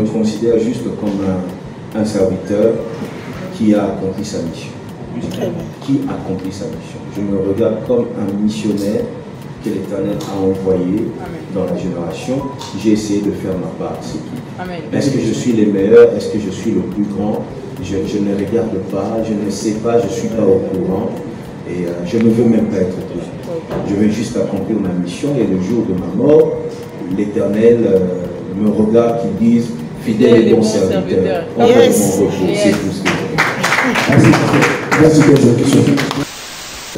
me considère juste comme un serviteur qui a accompli sa mission. Qui accomplit sa mission. Je me regarde comme un missionnaire que l'Éternel a envoyé dans la génération. J'ai essayé de faire ma part, c'est tout. Est-ce que je suis le meilleur? Est-ce que je suis le plus grand? Je ne regarde pas, je ne sais pas, je ne suis pas au courant. Et je ne veux même pas être plus. Je veux juste accomplir ma mission et le jour de ma mort, l'Éternel me regarde qui dise fidèle et bon serviteur. On va mon repos, c'est tout ce que je veux. Merci pour cette question.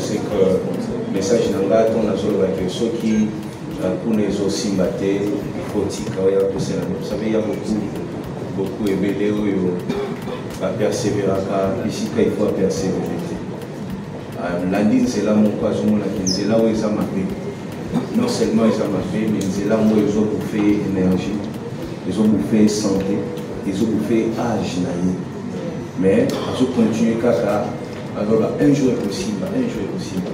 C'est que le message n'a ton azolo que ceux qui pour les aussi battés, vous savez, il y a beaucoup ébélé à persévérer, ici il faut persévérer. Lundi, c'est là mon poison, c'est là où ils ont marqué. Non seulement ils ont marqué, mais c'est là où ils ont bouffé énergie, ils ont bouffé santé, ils ont bouffé âge. Mais ils ont continué caca. Alors un jour est possible, un jour est possible.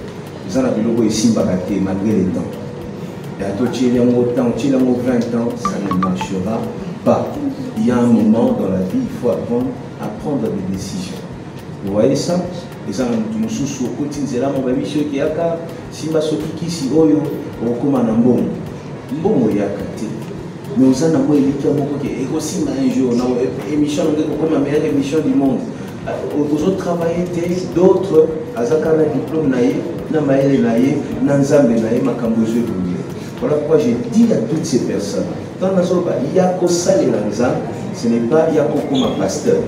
Ils ont la ici malgré les temps. Et à tout il y a 20 ans, ça ne marchera pas. Il y a un moment dans la vie, il faut apprendre à prendre des décisions. Vous voyez ça? Les gens nous sous côté là mon baby ceux qui a ka simba sokiki si oyo okoma na mbongo mbongo ya kati mais aux ana mo eliki moko ke eko simba un jour na émission ngeko comme la meilleure émission du monde aux autres travailler d'autres azaka na diplôme naie na maele naie na nzambe naie makambo zo ebongi. Voilà pourquoi j'ai dit à toutes ces personnes dans la zone il y a ko sale na nzambe, ce n'est pas il y a ko comme pasteur.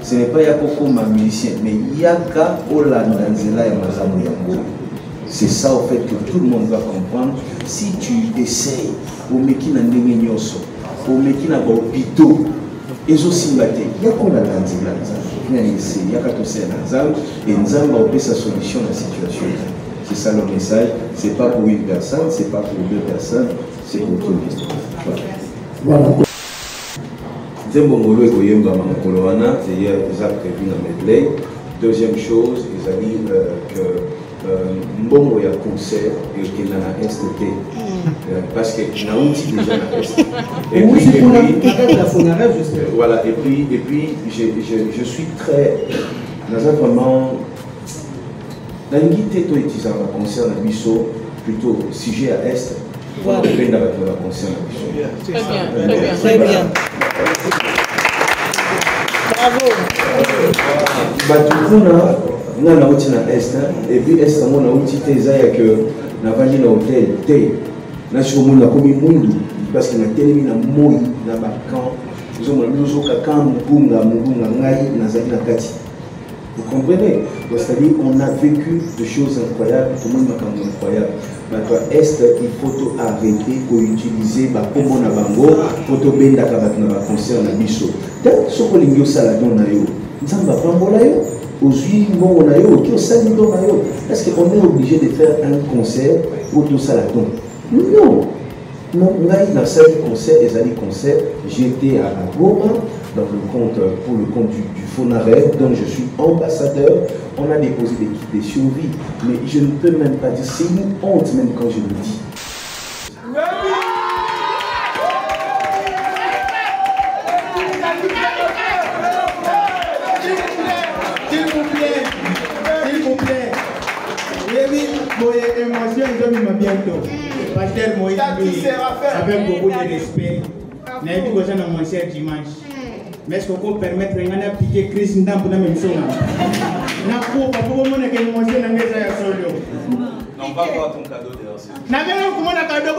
Ce n'est pas Yakoko ma musicien, mais Yaka Olandanzela et Mazamu Yango. C'est ça au fait que tout le monde va comprendre. Si tu essayes, au Mekina Ndengenyoso, au Mekina Bopito, et aussi Bate, Yako Olandanzela, Yaka Tose Nanzam, et Nzam va opérer sa solution à la situation. C'est ça le message. C'est pas pour une personne, c'est pas pour deux personnes, c'est pour tout le monde. Voilà. Deuxième chose, ils ont dit que Mbongo y a concert et qu'il y a un STT. Parce qu'il y a un outil déjà à l'Est. Et puis, voilà, et puis je suis très. Dans un vraiment. Dans une guide, tu utilises un concert à Bisso, plutôt sujet à Est. Voilà, très bien, très bien. Bravo. Batukuna, on a outil na Est, et puis Est, on a outil Tézaïa que na vali na hôtel, Té, na sur mon a commis Mundu, parce que na télé na moi, na bakan, nous avons nous au kakan, Mugunga, Ngai, na Zaki na Kati. Vous comprenez? C'est-à-dire qu'on a vécu des choses incroyables, tout le monde m'a incroyable. Maintenant, Est, il faut arrêter pour utiliser ma combo na bango, photo benda kabat na concert na biso. Donc, ce que l'ingio saladon na yo, nzamba pambola yo, aujourd'hui bon na yo, qui au saladon na yo. Est-ce qu'on est obligé de faire un concert pour tout saladon? Non. Non, on a eu un seul concert, et les concerts, j'étais à la Goma, dans le compte, pour le compte du Fonaref, donc je suis ambassadeur. On a déposé des kits de survie, mais je ne peux même pas dire, c'est une honte même quand je le dis. S'il vous plaît, oui, émotion, je m'aime bientôt. Pasteur Moïse, avec beaucoup de respect, n'a pas besoin de mon cher dimanche. Mais est-ce qu'on peut permettre de piquer Christ dans la même chose? Non, on va voir ton cadeau d'ailleurs. Non, mais comment on a cadeau?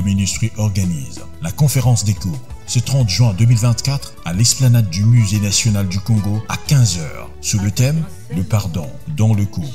Ministry organise la conférence des couples ce 30 juin 2024 à l'esplanade du Musée national du Congo à 15 h sous le thème « Le pardon dans le couple ».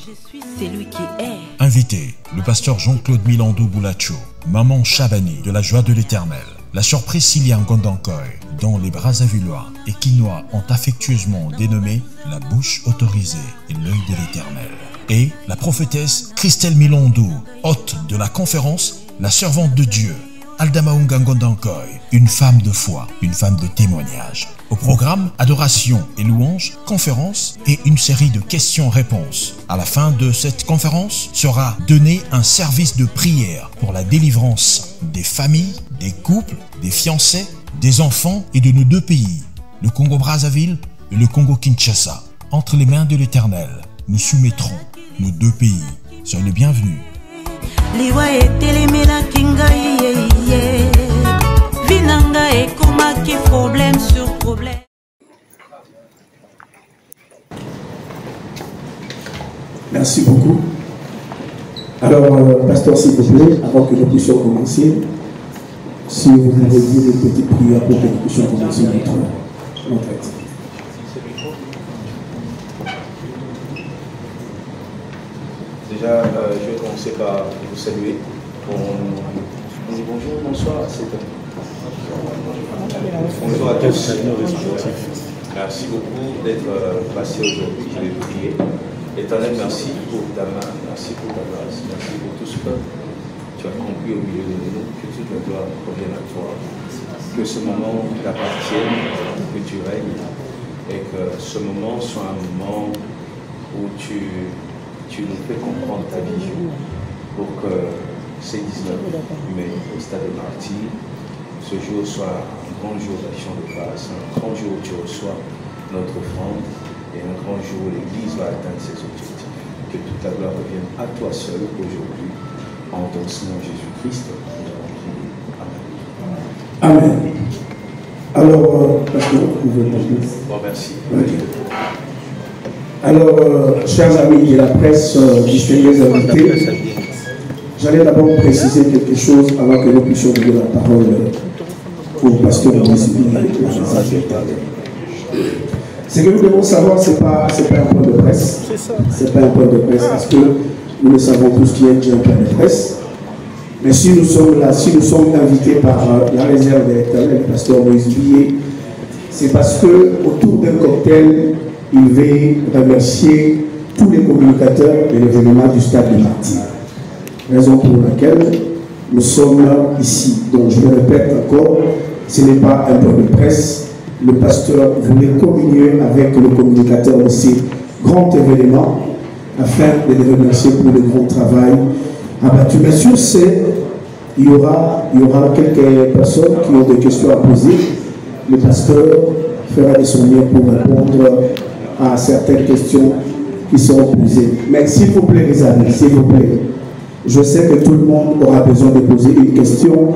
Invité, le pasteur Jean-Claude Milandou Boulacho, maman Chabani de la joie de l'Éternel, la sœur Priscilla Ngondankoy, dont les Brazzavillois et Quinois ont affectueusement dénommé la bouche autorisée et l'œil de l'Éternel. Et la prophétesse Christelle Milandou, hôte de la conférence, la servante de Dieu, Aldamaunga Ngondankoy, une femme de foi, une femme de témoignage. Au programme, adoration et louange, conférence et une série de questions-réponses. À la fin de cette conférence sera donné un service de prière pour la délivrance des familles, des couples, des fiancés, des enfants et de nos deux pays, le Congo-Brazzaville et le Congo-Kinshasa. Entre les mains de l'Éternel, nous soumettrons nos deux pays. Soyez les bienvenus. Merci beaucoup. Alors, pasteur, s'il vous plaît, avant que nous puissions commencer, si vous pouvez dire une petite prière pour que nous puissions commencer notre activité. Déjà, je vais commencer par vous saluer. On dit bonjour, bonsoir. Bonjour à tous. Merci beaucoup d'être passé aujourd'hui. Je vais prier. Éternel, merci pour ta main, merci pour ta grâce, merci pour tout ce que tu as accompli au milieu de nous. Que toute la gloire provienne à toi. Que ce moment t'appartienne, que tu règnes, et que ce moment soit un moment où tu nous fais comprendre ta vision pour que ces 19 mai au stade de martyr, ce jour soit un grand jour d'action de grâce, un grand jour où tu reçois notre offrande et un grand jour où l'Église va atteindre ses objectifs. Que toute la gloire revienne à toi seul aujourd'hui, en ton Seigneur Jésus-Christ. Amen. Amen. Alors, pasteur, vous pouvez continuer. Bon, merci. Oui. Alors, chers amis de la presse, distingués invités, j'allais d'abord préciser quelque chose avant que nous puissions donner la parole au pasteur municipal. Ce que nous devons savoir, ce n'est pas un point de presse. C'est pas un point de presse parce que nous le savons tous qu'il y a déjà un point de presse. Mais si nous sommes là, si nous sommes invités par la réserve de l'Éternel, le pasteur Moïse Billet, c'est parce que autour d'un cocktail, il va remercier tous les communicateurs de l'événement du stade de martyr. Raison pour laquelle nous sommes ici. Donc je le répète encore, ce n'est pas un point de presse. Le pasteur voulait communier avec le communicateur de ces grands événements afin de les remercier pour le grand travail abattu. Mais sur ce, il y aura quelques personnes qui ont des questions à poser. Le pasteur fera de son mieux pour répondre à certaines questions qui seront posées. Mais s'il vous plaît, les amis, s'il vous plaît, je sais que tout le monde aura besoin de poser une question,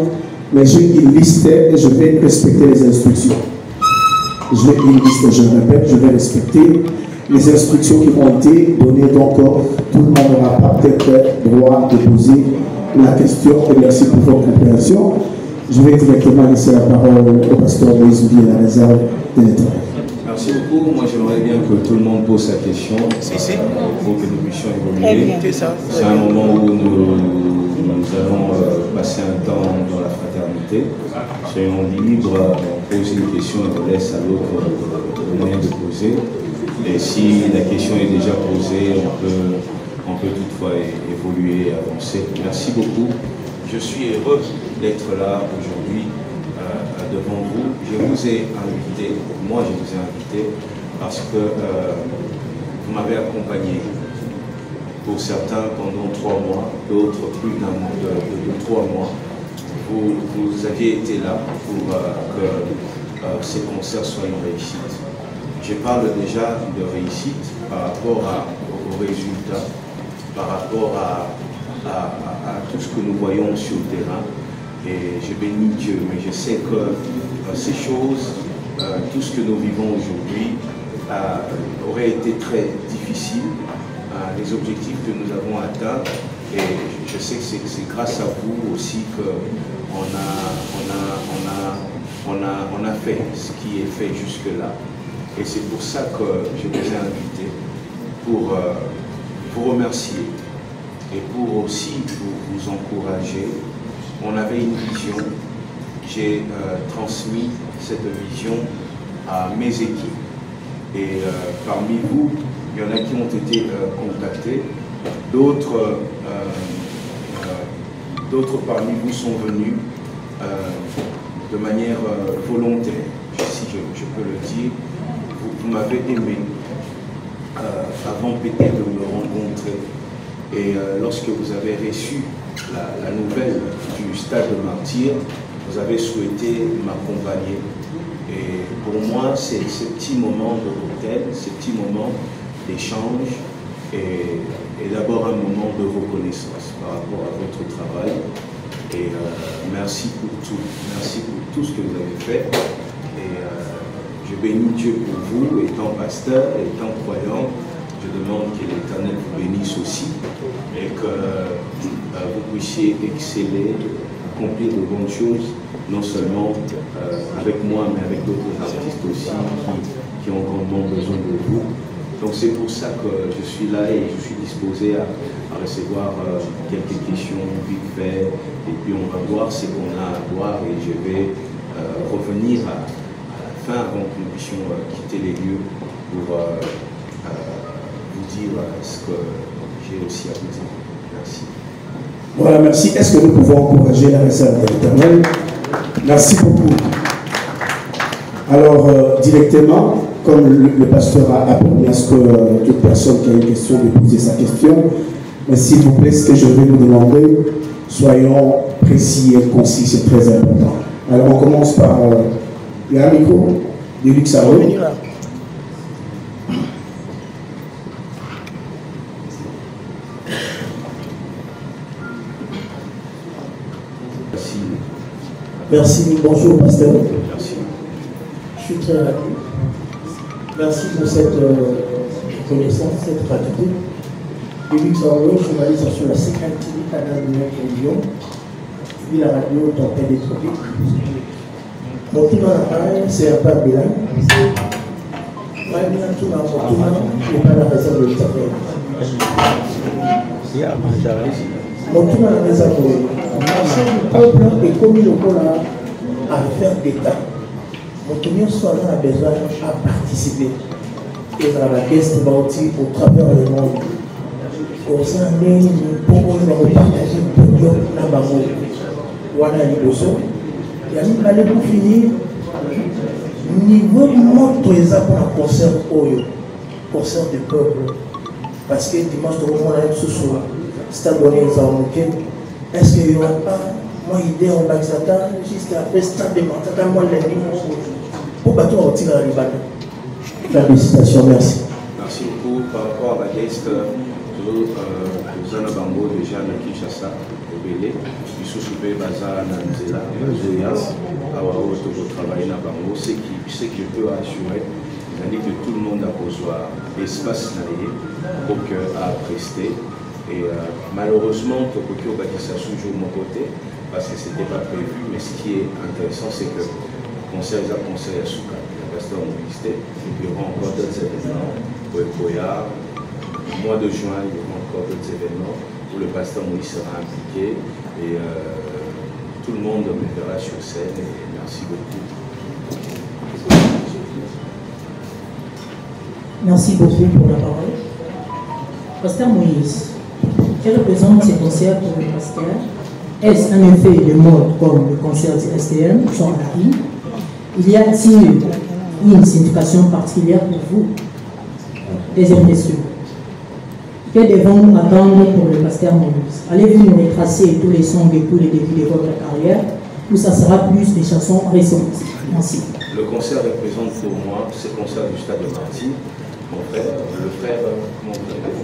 mais j'ai une liste et je vais respecter les instructions. Je vais une liste, je répète, je vais respecter les instructions qui m'ont été données. Donc, tout le monde n'aura pas peut-être droit de poser la question. Et merci pour votre compréhension. Je vais directement laisser la parole au pasteur Moïse Billet à la réserve de l'Éternel. Merci beaucoup. Moi, j'aimerais bien que tout le monde pose sa question pour que nous puissions évoluer. C'est un moment où nous allons passer un temps dans la fraternité. Soyons libres, on pose une question et on laisse à l'autre le moyen de poser. Et si la question est déjà posée, on peut toutefois évoluer et avancer. Merci beaucoup. Je suis heureux d'être là aujourd'hui devant vous. Je vous ai invité, moi je vous ai invité parce que vous m'avez accompagné. Pour certains pendant 3 mois, d'autres plus de 3 mois. Vous aviez été là pour que ces concerts soient une réussite. Je parle déjà de réussite par rapport aux résultats, par rapport à tout ce que nous voyons sur le terrain. Et je bénis Dieu, mais je sais que ces choses, tout ce que nous vivons aujourd'hui, aurait été très difficile. Les objectifs que nous avons atteints Et je sais que c'est grâce à vous aussi qu'on a fait ce qui est fait jusque-là. Et c'est pour ça que je vous ai invité, pour vous remercier et pour aussi vous encourager. On avait une vision, j'ai transmis cette vision à mes équipes. Et parmi vous, il y en a qui ont été contactés, d'autres parmi vous sont venus de manière volontaire, si je peux le dire. Vous m'avez aimé avant peut-être de me rencontrer. Et lorsque vous avez reçu la nouvelle du stade de martyr, vous avez souhaité m'accompagner. Et pour moi, c'est ce petit moment de hôtel, ce petit moment d'échange et d'abord un moment de reconnaissance par rapport à votre travail. Et merci pour tout ce que vous avez fait. Et je bénis Dieu pour vous, étant pasteur, étant croyant. Je demande que l'Éternel vous bénisse aussi et que vous puissiez exceller, accomplir de bonnes choses, non seulement avec moi, mais avec d'autres artistes aussi qui ont grandement besoin de vous. Donc c'est pour ça que je suis là et je suis disposé à recevoir quelques questions vite fait. Et puis on va voir ce qu'on a à voir et je vais revenir à la fin avant que nous puissions quitter les lieux pour vous dire ce que j'ai aussi à vous dire. Merci. Voilà, merci. Est-ce que nous pouvons encourager la réserve de l'Éternel? Merci beaucoup. Alors, directement, comme le pasteur a permis à ce que toute personne qui a une question de poser sa question, mais s'il vous plaît, ce que je vais vous demander, soyons précis et concis, c'est très important. Alors, on commence par Yamiko, de Luxaro. Merci, bonjour pasteur. Merci. Je suis très ravi. Merci pour cette connaissance, cette gratitude. Luc Sango, journaliste sur la CKTV, canal de notre région, et puis la radio Tempête des Tropiques. Mon team en appareil, c'est un peu bilan. Moi, tout dans mon tour, je n'ai pas la réserve de l'Éternel. Mon tour dans la réserve de le peuple est commis le pôle à faire d'État. Mon tour soit là, a besoin à participer. Et dans la guest bauti au travers du monde. Comme ça, nous pouvons partager le podium dans le monde. Voilà les besoins. Et à nous aller pour finir. Niveau monde pour un concert concert du peuple. Parce que dimanche, tout le monde a ce soir. C'est abonné aux Amoukés. Est-ce qu'il n'y aura pas moi idée en Baxata jusqu'à après stade de Mantata, moi lundi, pour bateau à retirer à Liban. Félicitations, merci. Merci beaucoup. Par rapport à la guest, Zana Bango, déjà à Kinshasa, au Bélé, il se souvient Baza Nanzela, Bazoya, Awao, au travail à Bango, ce que je peux assurer, c'est-à-dire que tout le monde a besoin d'espace à prester. Et malheureusement, Tokyo Bakissa toujours de mon côté, parce que ce n'était pas prévu, mais ce qui est intéressant, c'est que le conseil à Souka, le pasteur Moïse, et puis il y aura encore d'autres événements, au Ekoya, au mois de juin, il y aura encore d'autres événements où le pasteur Moïse sera impliqué, et tout le monde me verra sur scène, et merci beaucoup. Merci beaucoup pour la parole. Pasteur Moïse, quel représente ces concerts pour le pasteur? Est-ce en effet le mode comme le concert du STM sont acquis? Il y a-t-il une signification particulière pour vous? Deuxième question. Que devons-nous attendre pour le pasteur Moïse? Allez-vous nous retracer tous les sons depuis le début de votre carrière ou ça sera plus des chansons récentes? Merci. Le concert représente pour moi ce concert du stade de Martyr. Mon frère, le frère, comment vous appelez?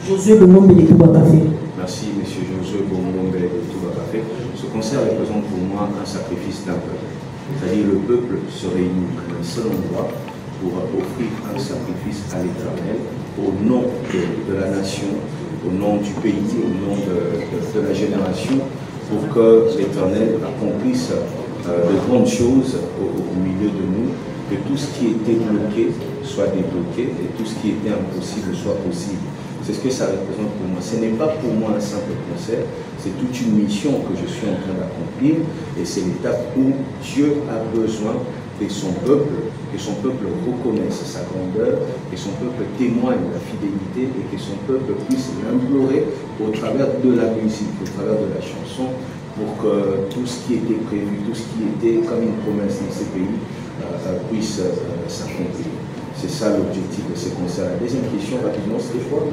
Josué Bomombe de Toubacafé. Merci, monsieur Josué Bomombe de Toubacafé. Ce concert représente pour moi un sacrifice d'un peuple. C'est-à-dire le peuple se réunit à un seul endroit pour offrir un sacrifice à l'Éternel au nom de la nation, au nom du pays, au nom de la génération, pour que l'Éternel accomplisse de grandes choses au milieu de nous, que tout ce qui était bloqué soit débloqué et tout ce qui était impossible soit possible. C'est ce que ça représente pour moi. Ce n'est pas pour moi un simple concert, c'est toute une mission que je suis en train d'accomplir et c'est l'étape où Dieu a besoin que son peuple reconnaisse sa grandeur, que son peuple témoigne la fidélité et que son peuple puisse l'implorer au travers de la musique, au travers de la chanson, pour que tout ce qui était prévu, tout ce qui était comme une promesse dans ces pays puisse s'accomplir. C'est ça l'objectif de ces concerts. La deuxième question, rapidement, c'était quoi?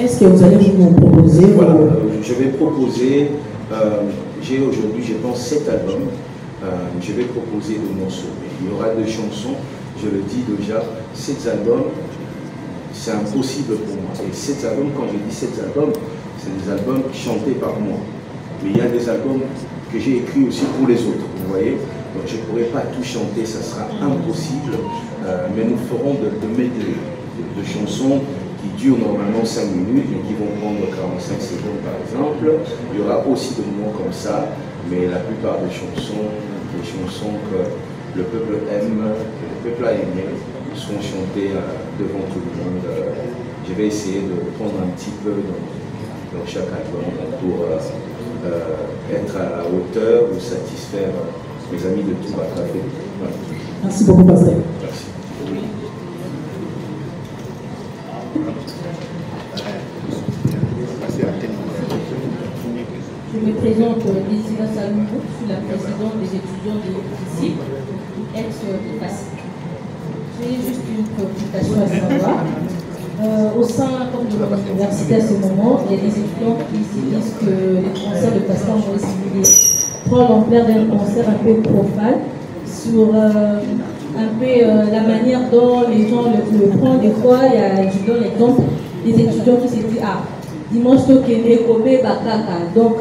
Est-ce que vous allez vous proposer? Voilà, je vais proposer, j'ai aujourd'hui, je pense, 7 albums. Je vais proposer des morceaux. Il y aura 2 chansons, je le dis déjà, 7 albums, c'est impossible pour moi. Et 7 albums, quand je dis 7 albums, c'est des albums chantés par moi. Mais il y a des albums que j'ai écrits aussi pour les autres, vous voyez. Donc je ne pourrai pas tout chanter, ça sera impossible, mais nous ferons de medley, de chansons qui durent normalement 5 minutes, mais qui vont prendre 45 secondes par exemple. Il y aura aussi des moments comme ça, mais la plupart des chansons que le peuple aime, que le peuple a aimé, seront chantées devant tout le monde. Je vais essayer de prendre un petit peu dans chaque album pour être à la hauteur ou satisfaire mes amis de tout à café. Voilà. Merci beaucoup, Pasteur. Merci. Je me présente Désira Salomon, je suis la présidente des étudiants de l'ICI, ex-FACI. J'ai juste une préoccupation à savoir. Au sein de l'université à ce moment, il y a des étudiants qui se disent que les concerts de Pasteur Maurice Villiers prend l'ampleur d'un concert un peu profane sur un peu la manière dont les gens le prennent. Des fois, je donne l'exemple des étudiants qui se disent « Ah, dimanche, Tokene, Kobe, Bakaka ». Donc,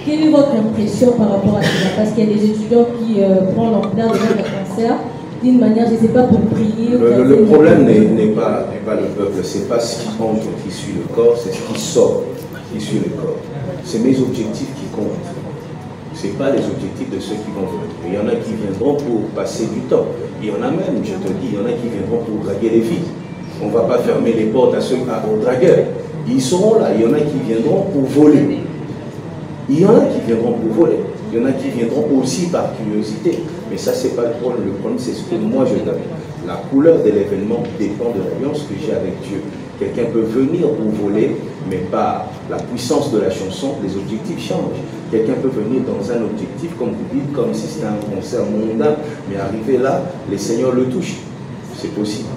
quelle est votre impression par rapport à cela? Parce qu'il y a des étudiants qui prennent l'ampleur de leur concert d'une manière, je ne sais pas, pour prier. Le problème n'est pas le peuple, c'est pas ce qui entre qui suit le corps, c'est ce qui sort qui suit le corps. C'est mes objectifs qui comptent. Ce n'est pas les objectifs de ceux qui vont venir. Il y en a qui viendront pour passer du temps. Il y en a même, je te dis, il y en a qui viendront pour draguer les filles. On ne va pas fermer les portes aux dragueurs. Ils seront là. Il y en a qui viendront pour voler. Il y en a qui viendront pour voler. Il y en a qui viendront aussi par curiosité. Mais ça, ce n'est pas le problème. Le problème, c'est ce que moi je donne. La couleur de l'événement dépend de l'alliance que j'ai avec Dieu. Quelqu'un peut venir pour voler, mais par la puissance de la chanson, les objectifs changent. Quelqu'un peut venir dans un objectif, comme vous dites, comme si c'était un concert mondain, mais arriver là, les seigneurs le touchent. C'est possible.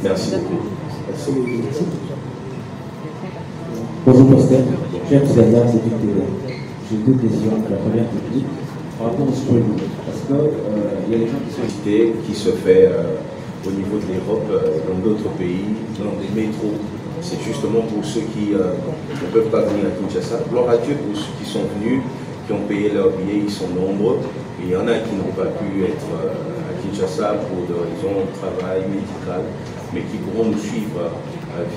Merci beaucoup. Merci. Bonjour, Pasteur. J'aime ces gars, c'est du terrain. J'ai 2 questions. La première technique, par rapport au streaming. Parce qu'il y a des gens qui se fait au niveau de l'Europe, dans d'autres pays, dans des métros. C'est justement pour ceux qui ne peuvent pas venir à Kinshasa. Gloire à Dieu pour ceux qui sont venus, qui ont payé leur billet, ils sont nombreux. Et il y en a qui n'ont pas pu être à Kinshasa pour des raisons de travail, médical, mais qui pourront nous suivre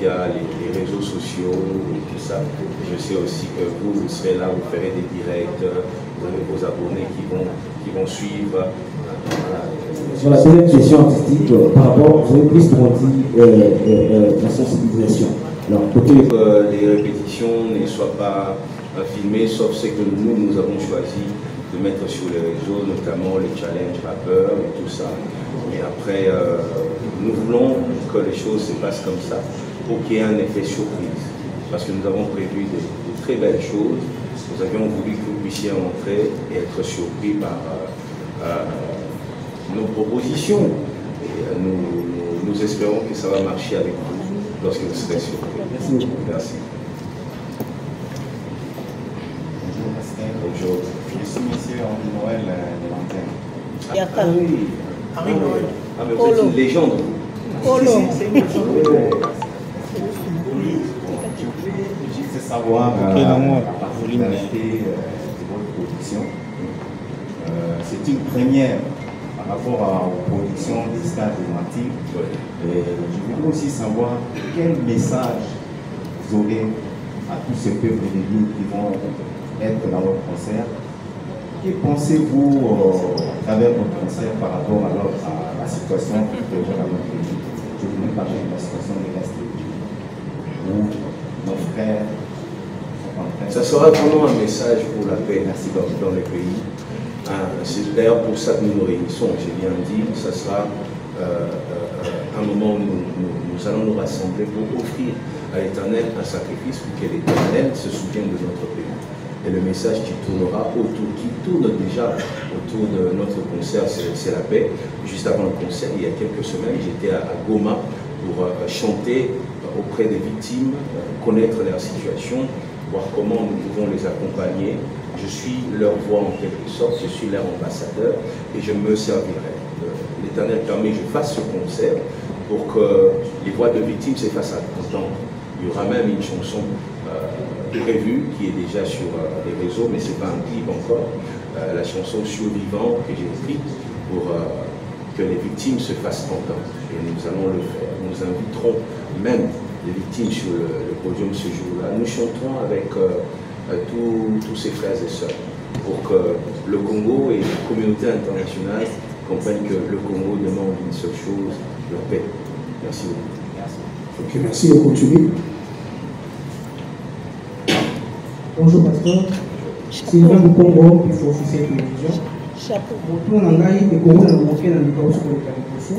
via les réseaux sociaux et tout ça. Je sais aussi que vous serez là, vous ferez des directs, vous avez vos abonnés qui vont suivre. Sur la deuxième question artistique, par rapport, vous avez plus dit la sensibilisation. Alors, côté les répétitions ne soient pas filmées, sauf ce que nous avons choisi de mettre sur les réseaux, notamment les challenges rappeurs et tout ça. Mais après, nous voulons que les choses se passent comme ça pour qu'il y ait un effet surprise. Parce que nous avons prévu des très belles choses. Nous avions voulu que vous puissiez entrer et être surpris par nos propositions. Et nous espérons que ça va marcher avec vous lorsque vous serez surpris. Merci. Merci. Bonjour. Je suis monsieur Henri Noël de l'antenne. Ah oui. Henri Noël. Ah mais vous êtes une légende. C'est une légende. Oui. Je voulais juste savoir à partir de votre production. C'est une première par rapport aux productions des stades de Martinique. Je voudrais aussi savoir quel message vous aurez à tous ces peuples ennemis qui vont être dans votre concert. Que pensez-vous à travers votre concert par rapport alors à la situation qui est dans notre pays? Je voulais parler de la situation de l'Est, où nos frères sont en train de... Ça sera vraiment un message pour la paix dans le pays. C'est d'ailleurs pour ça que nous nous réunissons, j'ai bien dit, ça sera un moment où nous allons nous rassembler pour offrir à l'Éternel un sacrifice pour que l'Éternel se souvienne de notre pays. Et le message qui tourne déjà autour de notre concert, c'est la paix. Juste avant le concert, il y a quelques semaines, j'étais à Goma pour chanter auprès des victimes, connaître leur situation, voir comment nous pouvons les accompagner. Je suis leur voix en quelque sorte, je suis leur ambassadeur et je me servirai. L'Éternel permet que je fasse ce concert pour que les voix de victimes s'effacent à entendre. Il y aura même une chanson prévue qui est déjà sur les réseaux, mais ce n'est pas un clip encore. La chanson Survivant que j'ai écrite pour que les victimes se fassent entendre. Et nous allons le faire. Nous inviterons même les victimes sur le podium ce jour-là. Nous chanterons avec tous ces frères et sœurs pour que le Congo et la communauté internationale comprennent que le Congo demande une seule chose, la paix. Merci beaucoup. Ok, merci de continuer. Bonjour pasteur, Sylvain du Congo, il faut officier de télévision. Chapeau. Bonjour Nangai, et Congo n'a manqué dans le cas où c'est pour le Caliposo.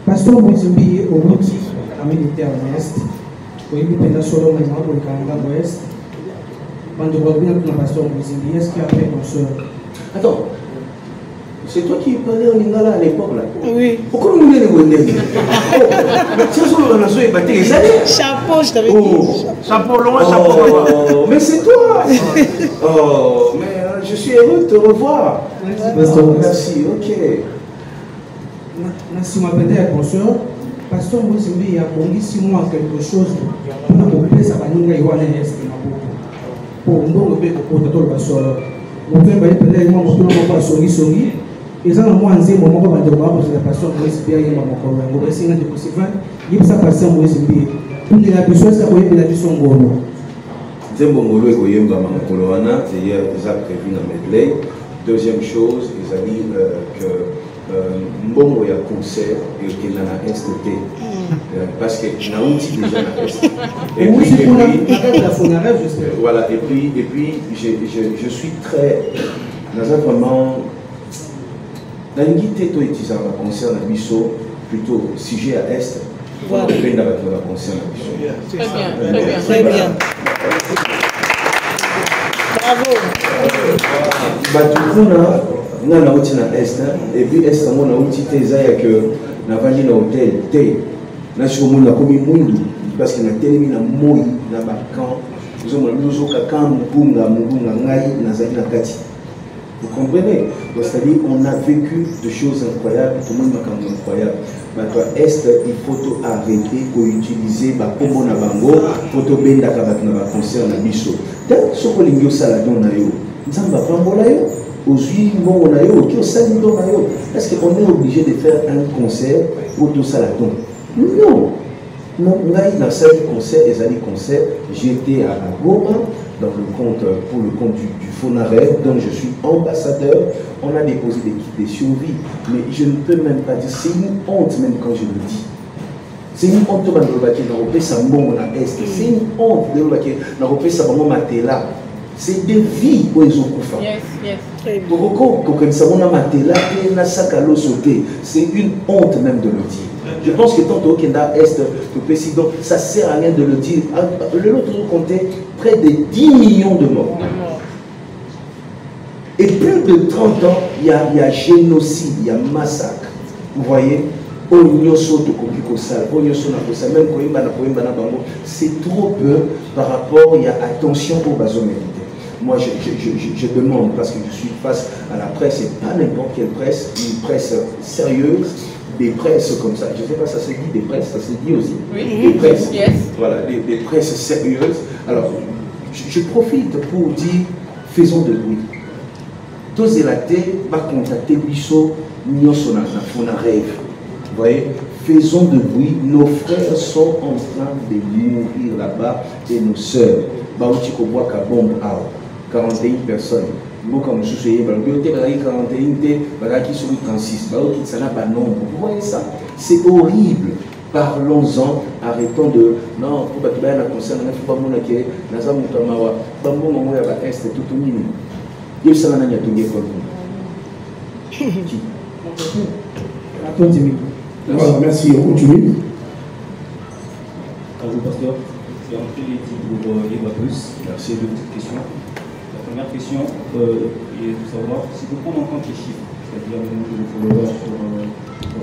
Pasteur Mouizimbi au Routi, à militaire ouest, au Ibipenda Solo, maintenant pour le Canada ouest. Pasteur Mouizimbi, est-ce qu'il y a fait consoeur? Attends. C'est toi qui parlais en lingala à l'époque là. Oui. Pourquoi nous voulons les Wendel? Chapeau, je t'avais dit. Chapeau loin, chapeau loin. Mais c'est toi. Oh, mais je suis heureux de te revoir. Merci, ok. Merci, ma belle consoeur. Pasteur Mouizimbi, il y a 6 mois quelque chose pour nous couper ça va nous gagner à l'est. Pour nous, pour tout le pasteur. Mon père va être moi, mon père va songi. Ils ont moins de moments comme de voir parce que la passion de l'esprit est mon corps. On va essayer de pousser. Il faut passer mon esprit. Tout est la personne ça peut être la personne bonne. Zembongolo ekoyemba makolo wana c'est déjà prévu dans medley. Deuxième chose, ils ont dit que mbongo ya concert et que na STT parce que na outil déjà na est. Et puis voilà et puis je suis très dans un vraiment dans une guide to utilisant la concert na biso plutôt sujet à est. Voilà. Très bien, très bien. Bravo. Batukuna, na na outil na est et puis est na mona outil tezaya que na vandi na hôtel té na chikomo na komi mundu parce que na telemi na moi na bakan nous sommes nous au kakan mugunga ngai na zaki na kati. Vous comprenez? C'est-à-dire qu'on a vécu des choses incroyables, tout le monde m'a quand même incroyable. Maintenant, est il faut arrêter pour utiliser ma combo na bango, photo benda kabat na concert na biso. Tant ce que l'ingio saladon na yo, nzamba pambola yo, aujourd'hui bon na yo, qui saladon na yo. Est-ce qu'on est obligé de faire un concert pour tout saladon? Non. Non, là, dans ce concert, les années concert, j'étais à Goma, dans le compte, pour le compte du Fonaref, dont je suis ambassadeur. On a déposé des kits de survie, mais je ne peux même pas dire, c'est une honte même quand je le dis. C'est une honte de l'Europe, ça bon à est. C'est une honte de l'Europe, ça bon matela. C'est des vies où ils ont coupé. C'est une honte même de le dire. Je pense que tant au Kenda Est, le président, ça ne sert à rien de le dire. L'autre comptait près de 10 millions de morts. Et plus de 30 ans, il y a génocide, il y a massacre. Vous voyez? C'est trop peu par rapport, il y a attention aux basomélités. Moi, je demande, parce que je suis face à la presse, et pas n'importe quelle presse, une presse sérieuse, des presses comme ça. Je ne sais pas, ça se dit des presses, ça se dit aussi. Oui. Des presses. Yes. Voilà, des presses sérieuses. Alors, je profite pour dire, faisons de bruit. Tous les latés, va contacter Bissot, Nyosona, on a rêve. voyez, faisons de bruit, nos frères sont en train de mourir là-bas et nos sœurs. Baouti Koboa Kabombe, 41 personnes. Vous voyez ça? C'est horrible. Parlons-en, arrêtons de. Non, il faut pas concerne merci, on continue. Bonjour pasteur, je vais rentrer les titres pour lire plus. Merci, deux petites questions. La première question est de savoir si vous prenez en compte les chiffres, c'est-à-dire le nombre de followers sur la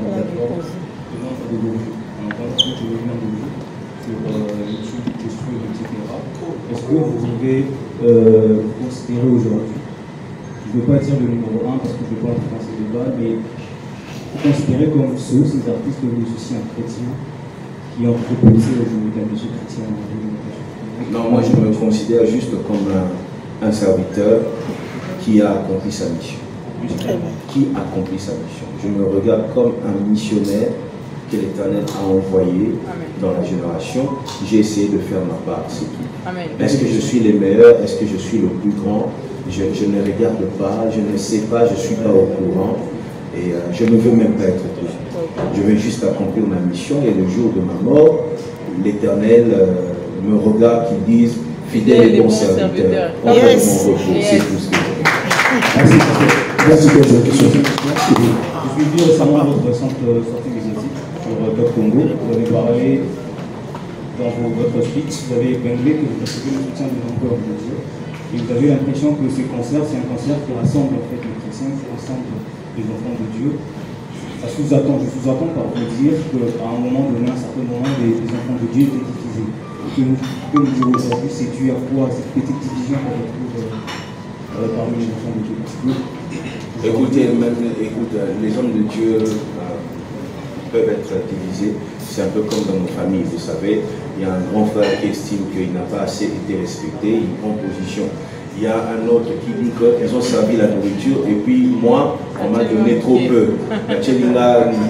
plateforme, le nombre de vues, en tant que sur YouTube, Facebook, etc. Est-ce que vous pouvez considérer aujourd'hui, je ne veux pas dire le numéro 1 parce que je ne veux pas entrer dans ces débats, mais vous considérez comme ces artistes musiciens chrétiens qui ont propulsé aujourd'hui la musique chrétienne? Non, moi je me considère juste comme un serviteur qui a accompli sa mission. Qui accomplit sa mission. Je me regarde comme un missionnaire que l'Éternel a envoyé dans la génération. J'ai essayé de faire ma part, c'est tout. Est-ce que je suis le meilleur? Est-ce que je suis le plus grand? Je ne regarde pas, je ne sais pas, je ne suis pas au courant. Et je ne veux même pas être tout. Je veux juste accomplir ma mission et le jour de ma mort, l'Éternel me regarde, qui dise fidèle et bon serviteur. Yes. C'est tout ce que je veux. Merci. Merci pour cette question. Je suis vu récemment à votre sortie médiatique sur Top Congo. Vous avez parlé dans votre speech, vous avez épinglé que vous recevez le soutien de nombreux hommes de Dieu. Et vous avez l'impression que ce concert, c'est un concert qui rassemble en fait les chrétiens, qui rassemble les enfants de Dieu. Ça sous-attend, je sous-attends par vous dire qu'à un moment donné, à un certain moment, les enfants de Dieu étaient divisés. Que nous dire aujourd'hui, c'est dû à quoi cette petite division qu'on retrouve parmi les enfants de Dieu? Écoutez, les hommes de Dieu peuvent être divisés. C'est un peu comme dans nos familles, vous savez. Il y a un grand frère qui estime qu'il n'a pas assez été respecté, il prend position. Il y a un autre qui dit qu'ils ont servi la nourriture et puis moi, on m'a donné trop peu.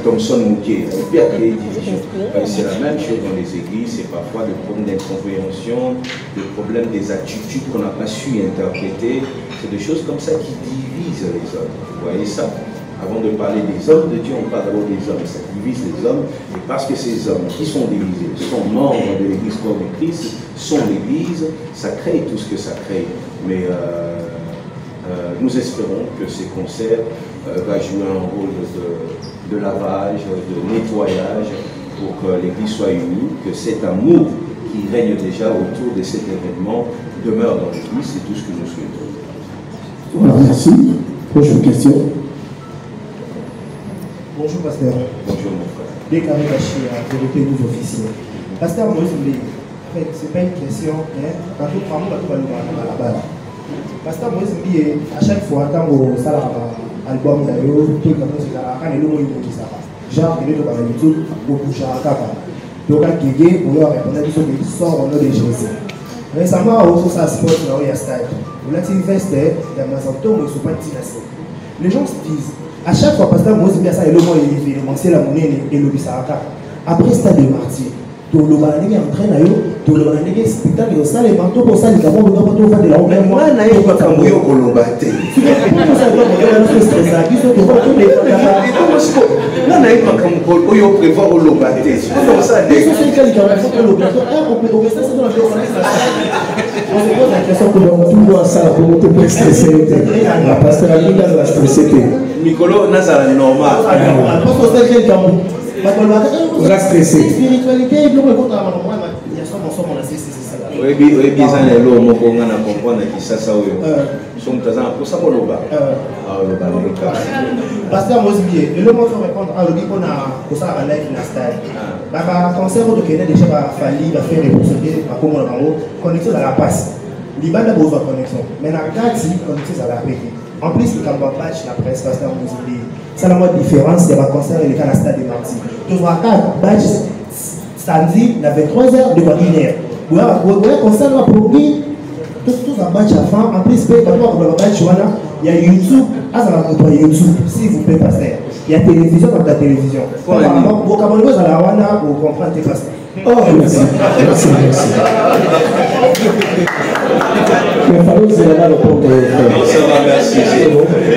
Thompson Mouquet, et puis a créé division. C'est la même chose dans les églises, c'est parfois des problèmes d'incompréhension, des problèmes des attitudes qu'on n'a pas su interpréter. C'est des choses comme ça qui divisent les hommes. Vous voyez ça? Avant de parler des hommes de Dieu, on parle d'abord des hommes. Ça divise les hommes. Et parce que ces hommes qui sont divisés sont membres de l'église corps de Christ, sont l'église, ça crée tout ce que ça crée. Mais nous espérons que ces concerts vont jouer un rôle de lavage, de nettoyage pour que l'église soit unie, que cet amour qui règne déjà autour de cet événement demeure dans l'église. C'est tout ce que nous souhaitons. Voilà, merci. Prochaine question. Bonjour pasteur. Bonjour mon frère. Déclaré caché à vérité nous officiers. Pasteur, moi je voulais. En fait, c'est pas une question, mais quand tout le monde va là-bas. Pasteur, moi je voulais à chaque fois, quand vous savez album d'ailleurs, tout comme ça, quand les lots ils ça. Genre, il est dans YouTube, pour bouger à Kaka. Donc, à Guégué, on leur répondre à ceux qui sortent au nom de Jésus. Récemment, on a ça sport là où il y a stade. On a investi dans ma santé, mais ils ne sont pas dynastés. Les gens se disent. À chaque fois, pasteur Moïse Biasa est le mot élevé, c'est la monnaie et le bisaraka. Après stade de martyr, tout le monde est en train de tout le monde est spectacle et au salle et manteau pour ça, les gamins de l'homme de la honte. Moi, je n'ai pas de mouillot pour le battre. Tu ne peux pas savoir que je suis stressé. Ils sont devant tous les gens. Là, je n'ai pas de mouillot pour prévoir le battre. C'est comme ça. C'est quelqu'un qui a fait le battre. On peut ça, c'est dans la on se pose la question que tout doit ça pour monter pour stresser. La pasteur a dit qu'elle va stresser. Nicolo Nazara normal. Parce que c'est quelqu'un qui va stresser. Spiritualité, il faut répondre à mon moment. Il y a ça, on a cessé. Oui, bien ça, les lots, mon bon, on a compris qui ça, oui. Son présent, pour ça, on le bat. Le bat, le cas. Pasteur Mosbier, le mot faut répondre à l'objet qu'on a pour ça à live la stade. Bah, concert de Kenya déjà va fallu, va faire les procédés, à comment on a connecté à la passe. L'Iban a besoin de connexion. Mais la carte, connecté à la répéter. En plus, il y a un badge, la presse, pasteur Mosbier. C'est la mode différence de ma concert et le cas de la stade de Marty. Tu vois, 4 badges samedi, à 23h, de 1h. Vous voyez, concert va produire tout un badge à fin. En plus, il y a YouTube. Ah, ça va YouTube, s'il vous plaît, pasteur. Il y a télévision dans la télévision. Au Cameroun, vous comprendre tes passes. Oh, merci. Merci, merci. Mais il fallait vous aider à répondre.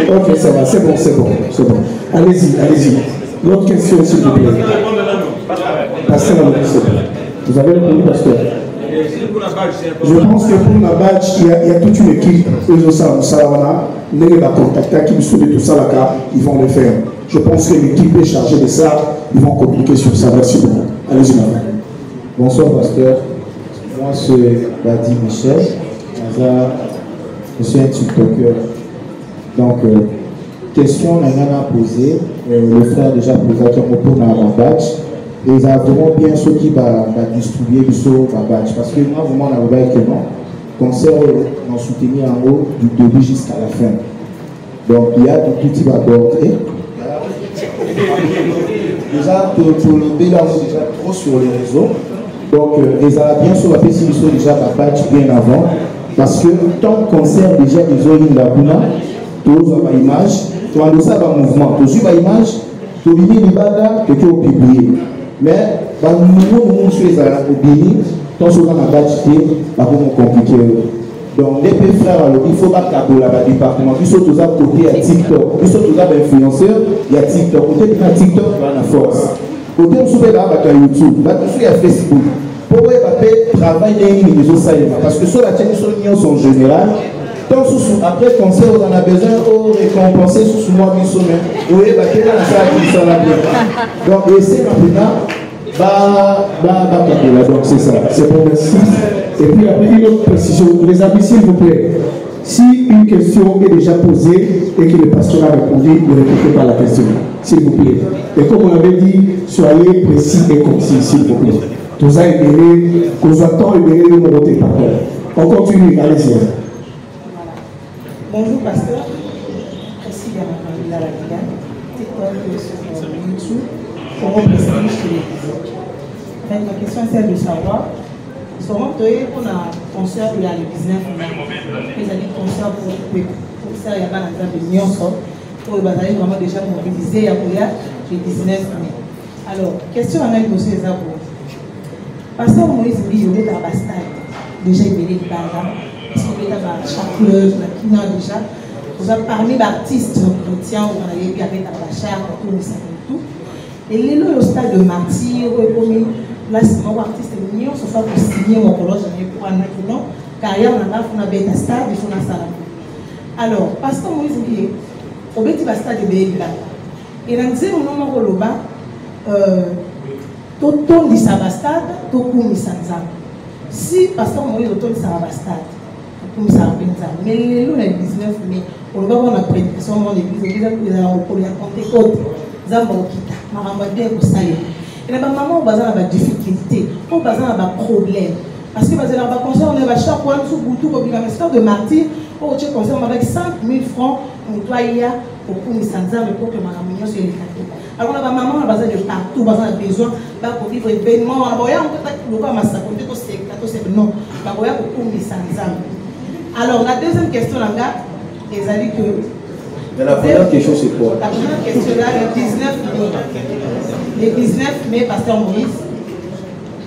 Ok, ça va, c'est bon, c'est bon, c'est bon. Allez-y, allez-y. L'autre question, s'il vous plaît. Passez la question. Vous avez répondu, pasteur? Je pense que pour ma badge, il y a toute une équipe. Ils ont ça, ils va contacter qui me soumet tout ça là, ils vont le faire. Je pense que l'équipe est chargée de ça. Ils vont communiquer sur ça. Merci beaucoup. Allez-y, madame. Bonsoir, pasteur. Moi, c'est Badi Michel. Je suis un TikToker. Donc, question à poser. Le frère déjà posé à mon badge. Et ils ont vraiment bien ceux qui vont distribuer le badge. Parce que moi, vraiment, on a que non. Concert, on soutenu en haut du début jusqu'à la fin. Donc, il y a tout qui va aborder. Déjà, pour le B, là, on est déjà trop sur les réseaux. Donc, ils ont bien sûr fait s'ils sont déjà la badge bien avant. Parce que tant concert, déjà, ils ont une laguna, tous ont une image, tu as ça dans le mouvement, tu as une image, tu as une bada, tu as publié. Mais, dans le mouvement, nous sommes au Bénin, tant que la badge, c'est compliqué. Donc, les deux frères, il faut pas qu'à la département. Ils sont tous à côté à TikTok. Ils sont tous à influenceurs, il y a TikTok. Côté de TikTok, il y a la force. Côté de YouTube, il y a Facebook. Pour travailler dans les réseaux sociaux. Parce que sur la chaîne en général, après le concert, on a besoin de récompenser sous moi qui sont même. Vous voyez, donc, c'est maintenant. Donc c'est ça, c'est pour merci. Et puis après une autre précision, les amis s'il vous plaît, si une question est déjà posée et que le pasteur a répondu, ne répétez pas la question, s'il vous plaît. Et comme on avait dit, soyez précis et concis, s'il vous plaît. Tout ça est donné, nous attendons et donner le numéro de parole. On continue, allez-y. Bonjour pasteur, merci d'avoir la Liga, c'est sur YouTube, pour représenter chez les ma question est celle de savoir, comment tu es pour un concert de le 19 mai, ils ont dit concert pour ça, il y a pas d'entrée de Nyon, pour le bataille vraiment déjà mobilisé, il y a le 19 mai. Alors, question à même posée ça pour Pasteur Moïse dit, il y a un bastard, déjà il y a des barres, il y a chaque club, il y a déjà, vous avez parmi les artistes chrétiens, vous avez vu avec la charte, tout ça et tout. Et les lois au stade de martyr, là, c'est mon artiste mignon, sauf pour signer mon colloque, pour un an, car il y a un bête à stade, il faut un salam. Alors, Pasteur Moïse dit, au bête de stade de Béla. Et dans le nom de Roloba, tout dit ça va stade, tout comme ça. Si Pasteur Moïse autour de ça va stade, comme ça va mais les lois, le 19 mai, on va avoir une prédiction dans l'église, on va compter autre. Et la maman, on a des difficultés, on a des problèmes. Parce que on a chaque fois sous Boutou, comme la histoire de martyr, on a avec 5 000 francs, on doit y aller pour que ma maman soit les cadeaux. Alors, la maman a besoin de partout, on a besoin pour vivre événement. On a besoin de non, alors, la deuxième question, là, ils ont dit que. Mais la première question, c'est quoi? La première question, là, le 19 mai, Pasteur Moïse,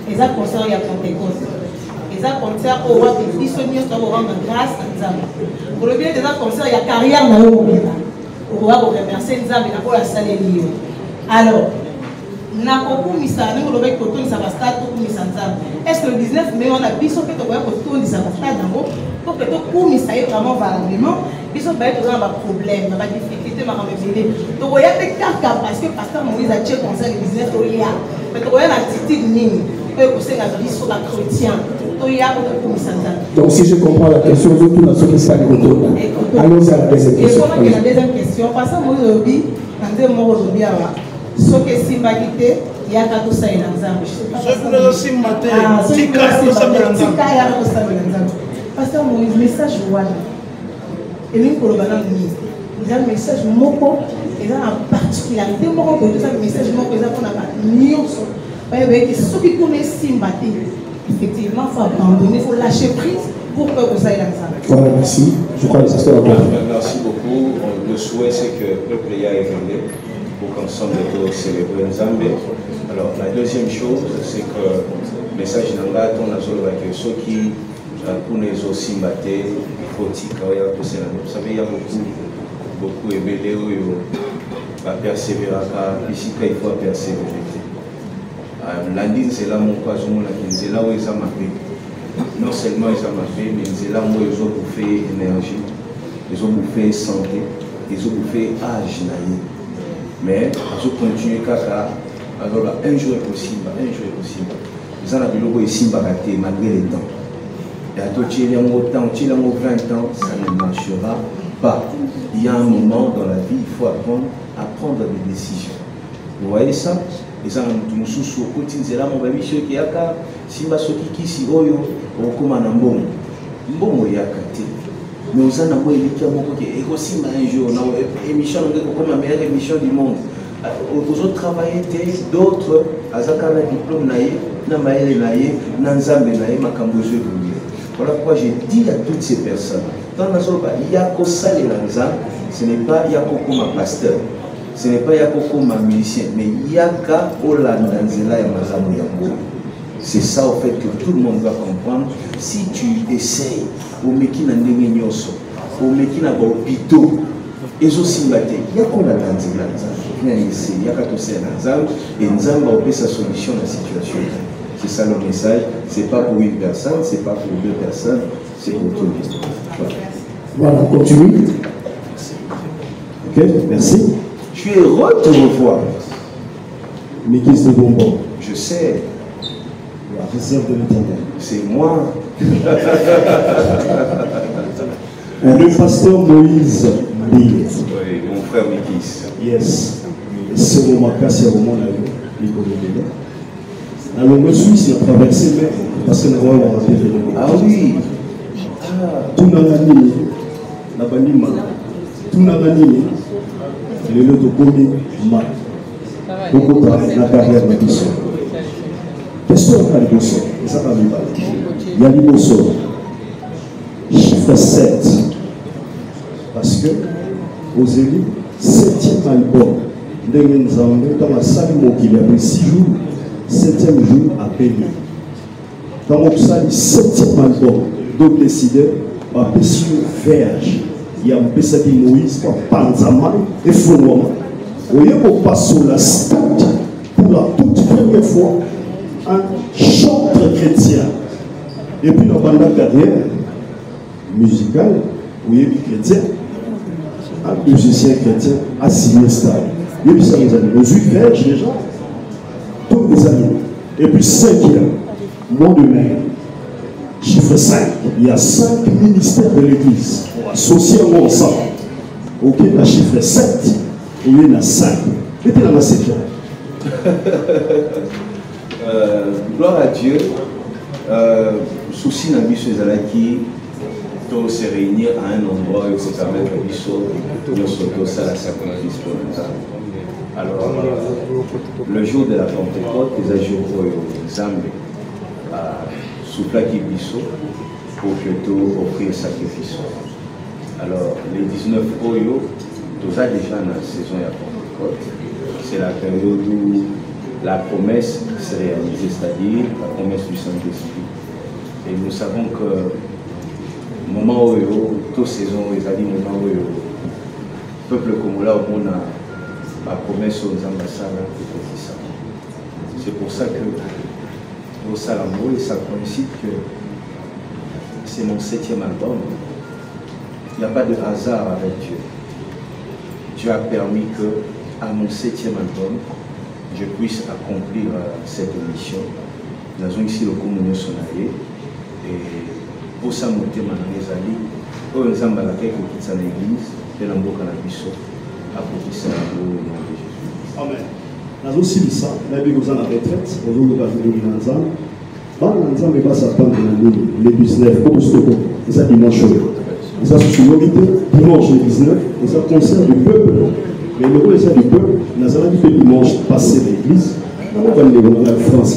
ils ont concert, il y a Pentecôte. Ils ont concert au roi de Bissonnier, au roi de grâce, pour le bien des concert, il y a carrière dans le monde. Au roi de remercier Nzambe, il a la salle de Lyon. Alors, est-ce que le 19 mai, on a vu que tu as pour que tout ça est vraiment valablement, ils ont des problèmes, des difficultés, tu vois des cas parce que Pasteur Moïse a tué comme ça le 19 mai, mais tu vois l'attitude mine, que c'est la vie sur la chrétien. Donc si je comprends la question, je tout dans ce qui s'est retourné. Allons à la deuxième question. Et la deuxième question, Pasteur Moïse a dit, quand il m'a dit, ce que Simba quitté, il y a tout ça dans Nzambe. Pasteur Moïse, message voilà. Et même pour le ballon il y a un message moko, il y a une particularité moko pour tout ça, le message moko, il y a un million. Ceux qui connaissent Simba, effectivement, il faut abandonner, il faut lâcher prise pour que vous ayez dans Nzambe. Voilà, merci. Je crois que c'est ça. Merci beaucoup. Le souhait, c'est que le peuple y ait évolué. pour qu'ensemble nous célébrer Nzambe. Alors la deuxième chose, c'est que le message d'Anga, on a ceux qui pour les aussi battés, vous savez, il y a beaucoup ébélé, va persévérer, ici il faut persévérer. Lundi, c'est là mon cas, c'est là où ils ont marqué. Non seulement ils ont marqué, mais c'est là où ils ont bouffé énergie, ils ont bouffé santé, ils ont bouffé âge. Mais ils ont continué caca. Alors là, un jour est possible, un jour est possible. Ils ont vu ici malgré les temps. Et à tout il y a 20 ans, ça ne marchera pas. Il y a un moment dans la vie, il faut apprendre à prendre des décisions. Vous voyez ça? Les gens nous sous côté c'est là mon baby ceux qui a ka simba soki kisi oyo okoma na mbongo mbongo ya kate mais aux ana mo eliki moko ke eko simba un jour na émission ngeko comme la meilleure émission du monde aux autres travailler d'autres azaka na diplôme naie na maele naie na nzambe naie makambo zo evoluer. Voilà pourquoi j'ai dit à toutes ces personnes dans la zone il y a ko salela nzambe, ce n'est pas il y a ko comme pasteur. Ce n'est pas Yakoko ma musicien, mais Yaka Olandanzela et Mazamu Yango. C'est ça au fait que tout le monde va comprendre. Si tu essayes, au Meki Nandengenyoso, au Meki Nabopito, et aussi Mbate, Yako Olandanzela, Yaka Tose Nanzam, et Nzam va opérer sa solution à la situation. C'est ça le message. C'est pas pour une personne, c'est pas pour deux personnes, c'est pour tout le monde. Voilà, on continue. Ok, merci. Tu es heureux de te revoir. Mais qui c'est bonbon? Je sais. La réserve de l'Éternel. C'est moi. Le pasteur Moïse Bill. Oui, mon frère Mikis. Yes. C'est mon casse au moment là. Alors, le Suisse, il a traversé même parce que nous avons raté le monde. Ah oui. Tout n'a pas ni la banima. Tout n'a pas ni. Le lot de commis mal. Beaucoup de la carrière de Bissot. Qu'est-ce qu'on a de Bissot? Ça va lui parler. Il y a du Bissot. Chiffre 7. Parce que, aux élus, 7e album, dans la salle il y a 6 jours, 7e jour à payer. Dans la salle, 7e album, donc décidé, à Pession Verge. Il y a un peu de Moïse, Panzama et Fououama. Vous voyez qu'on passe sur la stade pour la toute première fois un chanteur chrétien. Et puis dans la carrière musicale, vous voyez les chrétiens, un musicien chrétien a signé stade. Et puis ça nous a dit, nos yeux verges déjà, tous les années. Et puis 5e, mois de mai, chiffre 5, il y a 5 ministères de l'Église. Socialement ensemble. Ok, la chiffre 7, il y en a 5. Et puis là, c'est clair. Gloire à Dieu. Souci n'a plus qui doit se réunir à un endroit où il faut permettre à Bissot de ça la sacrifice pour nous. Alors, le jour de la Pentecôte, les ajours aux Zambé, sous plaque Bissot, pour que tu offrir le sacrifice. Alors, les 19 Oyo, tout ça déjà dans la saison de la Pentecôte, c'est la période où la promesse s'est réalisée, c'est-à-dire la promesse du Saint-Esprit. Et nous savons que le moment où toute saison, ils ont dit le moment où le peuple congolais au monde a la promesse aux ambassades. C'est pour ça que au Salamo, ça coïncide que c'est mon 7e album. Il n'y a pas de hasard avec Dieu. Dieu a permis que, à mon 7e album, je puisse accomplir cette mission. Nous avons ici le communion sonaillé. Et pour ça, nous avons des amis. Nous avons quitté l'église, et nous avons apporté ça au nom de Jésus. Amen. Nous avons aussi dit ça. Nous avons dit que nous avons retraite. Nous avons dit que nous avons dit que nous avons le 19 au Stockholm. C'est dimanche. Nous avons dimanche le 19, nous avons concert du peuple. Mais le concert du peuple, nous avons dit que dimanche passé l'église, nous avons dit que la France,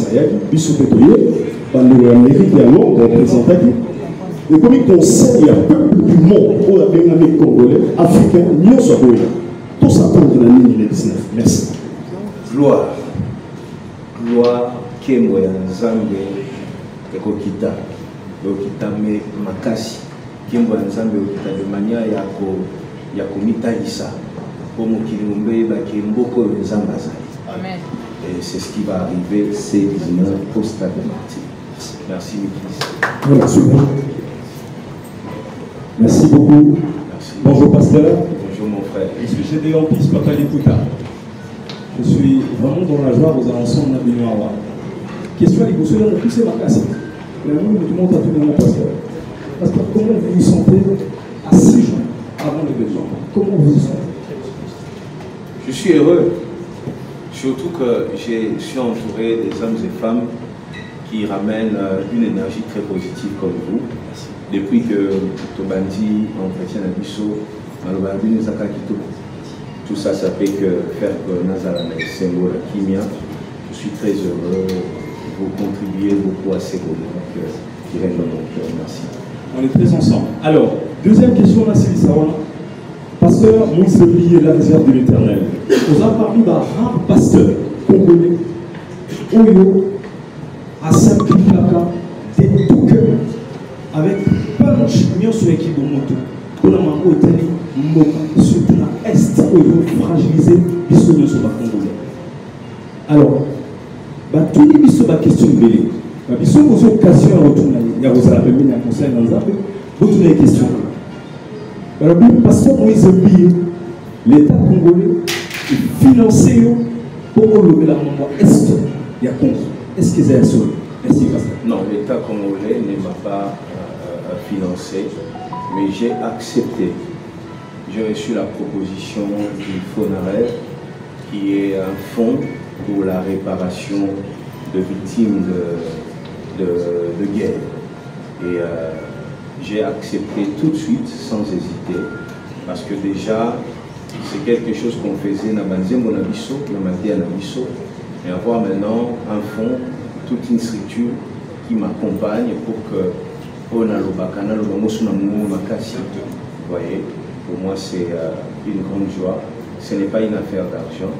Bissot Pétrier, nous avons dit que Londres, représenté. Et comme il concert, il y a peuple du monde, pour la Congolais, africain, mieux soit tout ça. pour l'année 2019. Merci. Gloire. Gloire, Kembo ya Nzambe, Ekokita. Ekokita me makasi. Kembo ya Nzambe Ekokita de manière ya komitalisa. Pour mokili mumbe ba Kemboko ya Nzambe azali. Amen. Et c'est ce qui va arriver ces 19 au stade de Martyr. Merci, Mikis. Voilà, super. Merci beaucoup. Merci. Bonjour, pasteur. Bonjour, mon frère. Je suis Gédéon Pis, Papa Likuta. Je suis vraiment dans la joie aux avançons de la Noire. Question à l'émotion, on a poussé ma casse. Mais nous, tout le monde a tout le monde, pasteur. Pasteur, comment vous vous sentez à 6 jours avant l'événement? Comment vous vous sentez? Je suis heureux. Surtout que je suis entouré des hommes et femmes qui ramènent une énergie très positive comme vous. Depuis que Tobandi entretient la bisso, tout ça, ça fait que faire que Nazarane Sengo la Kimia, je suis très heureux. Vous contribuez beaucoup à ces moments qui règnent dans mon cœur. Merci. On est très ensemble. Alors, deuxième question, là, c'est ça. Pasteur Moïse Blié, la réserve de l'Éternel. Vous avez parlé d'un rare pasteur congolais, Oyo, à Saint-Kilaka, de tout cœur, avec punch, nous sur l'équipe de moto. Pour la maman, Otani, Moka, surtout dans l'Est, Oyo, fragilisé, ils sont sur la Congolais. Alors, tout le monde sur la question de Bélé. Ils sont aux occasions à retourner. Il y a vos appels, il y a un conseil dans les appels. Vous tournez les questions. Alors, le pasteur Moïse Blié, l'État congolais, est financé pour relever la maman Est. Il y a Congo. Est-ce qu'ils est assuré? Merci, pasteur. Non, l'État congolais ne m'a pas financé, mais j'ai accepté. J'ai reçu la proposition du FONAREV, qui est un fonds pour la réparation de victimes de guerre. Et j'ai accepté tout de suite, sans hésiter, parce que déjà, c'est quelque chose qu'on faisait dans Banzembo Nabiso, dans Matia Nabiso, et avoir maintenant un fonds, toute une structure qui m'accompagne pour que vous voyez, pour moi c'est une grande joie. Ce n'est pas une affaire d'argent.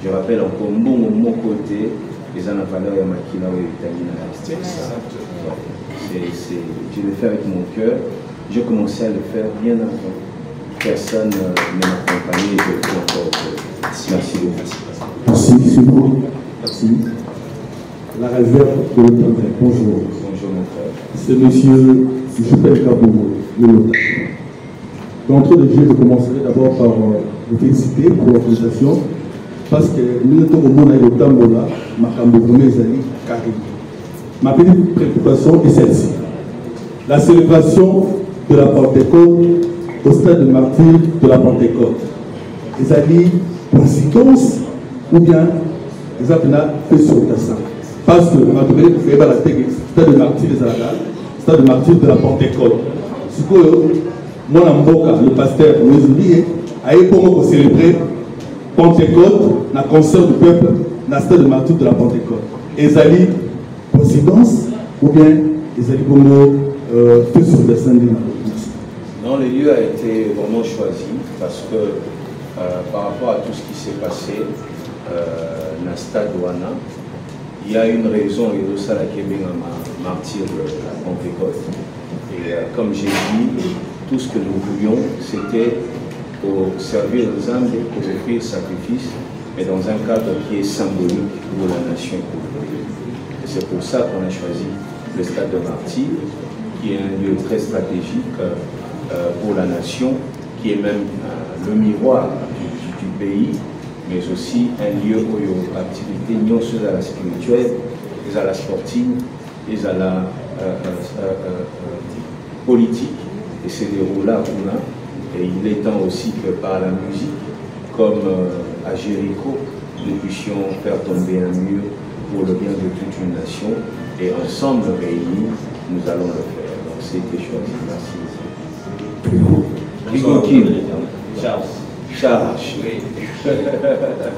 Je rappelle encore mon côté, les gens à valeur et Makina ou Italien. Je le fais avec mon cœur. J'ai commencé à le faire bien avant. Personne ne m'accompagnait et je le fais encore. Merci beaucoup. Merci, c'est bon. Merci. La réserve de l'Éternel. Bonjour. Bonjour mon frère. C'est monsieur Jupel Kaboumou, le notaire. D'entrée de jeu, je commencerai d'abord par vous féliciter pour la présentation, parce que nous sommes au monde de Tambola, ma petite préoccupation est celle-ci. La célébration de la Pentecôte au stade de martyr de la Pentecôte. Les alliés, coïncidence ou bien les appels fait sur le tassin. Parce que ma première fait la stade de martyr des Alagas, stade de martyr de la Pentecôte. Ce que moi, le pasteur Moïse a eu pour célébrer Pentecôte, dans le concert du peuple, dans le stade de martyr de la Pentecôte. Les alliés, coïncidence ou bien les alliés fait sur le tassin. Non, le lieu a été vraiment choisi parce que par rapport à tout ce qui s'est passé dans le stade Douana, il y a une raison et de ça la Québec a martyr de la Pentecôte. Et comme j'ai dit, tout ce que nous voulions, c'était pour servir les âmes, pour offrir sacrifice, mais dans un cadre qui est symbolique pour la nation congolaise. Et c'est pour ça qu'on a choisi le stade de Martyr, qui est un lieu très stratégique pour la nation, qui est même le miroir du pays, mais aussi un lieu où il y a activité non seulement à la spirituelle, mais à la sportive, et à la politique. Et c'est déroulé là, et il est temps aussi que par la musique, comme à Jéricho, nous puissions faire tomber un mur pour le bien de toute une nation, et ensemble réunis, nous allons le faire. Donc c'est quelque chose. Merci. Charles. Charles.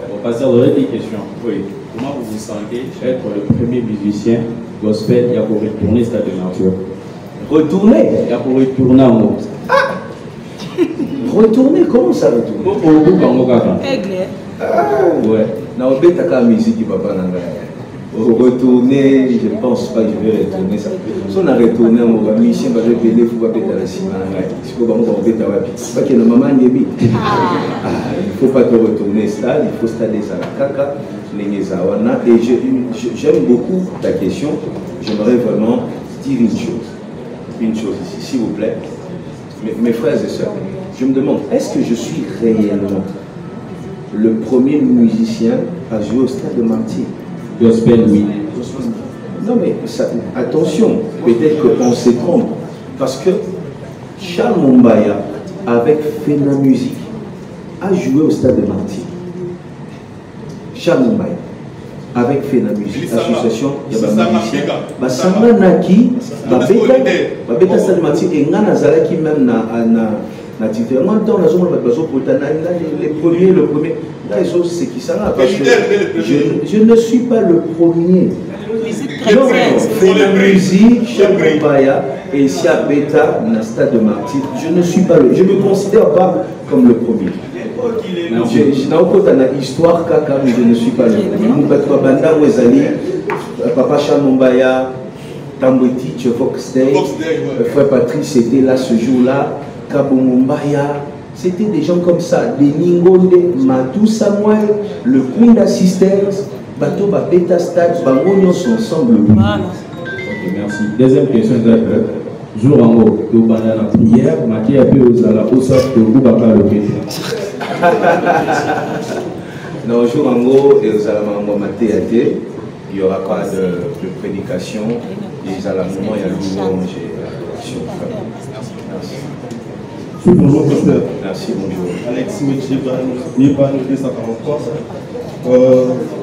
Bon, pasteur, j'aurais des questions. Oui. Comment vous vous sentez être le premier musicien gospel qui a pour retourner stade de nature? Retourner? Il a pour retourner en haut. Ah! Retourner, comment ça retourner? Aigle. Ouais. Non, on bet à la musique, papa Nanga. Retourner, je ne pense pas que je vais retourner ça. Si on a retourné, on va mission, on va payer, il faut pas payer la ciment. Il faut pas payer la ciment. Pas que la maman n'y est pas. Il ne faut pas te retourner stade, il faut stader ça la caca. Et j'aime beaucoup ta question. J'aimerais vraiment dire une chose ici, s'il vous plaît. Mes frères et sœurs, je me demande, est-ce que je suis réellement le premier musicien à jouer au stade de Martyr? Gospel, oui. Non mais ça, attention, peut-être qu'on se trompe. Parce que Charles Mumbaya, avec Fena Musique, a joué au stade de Martyr. Charles Mumbaya, avec Fena Musique, association, il y a des musiciens. Basanga Naki, Babeta Stade de Martyr, et Ngana Zalaki même na différents temps, les premiers, c'est qui ça là, parce que je ne suis pas le premier. Non, fait la musique, Charles Mumbaya et Sia Beta, na Stade de Martyr, je ne suis pas je ne me considère pas comme le premier. Je n'ai aucune histoire car je ne suis pas le premier. Papa Charles Mumbaya, Tamboueti, Fox Day, Frère Patrice était là ce jour-là. Kabo Mumbaya, c'était des gens comme ça, des Ningonde, Matou Samuel, le Kunda Sisters, Bato Beta Stade, Bangonio sont ensemble. Voilà. Ok, merci. Deuxième question, jour en haut, tu as la prière, Maki a pu aux ala, au sort, tu as pas le pété. Non, jour en haut, et aux ala, il n'y aura pas de prédication, et à la moment, il y a le louange et l'action. Merci. Bonjour, pasteur. Merci, bonjour. Alex Niban 243.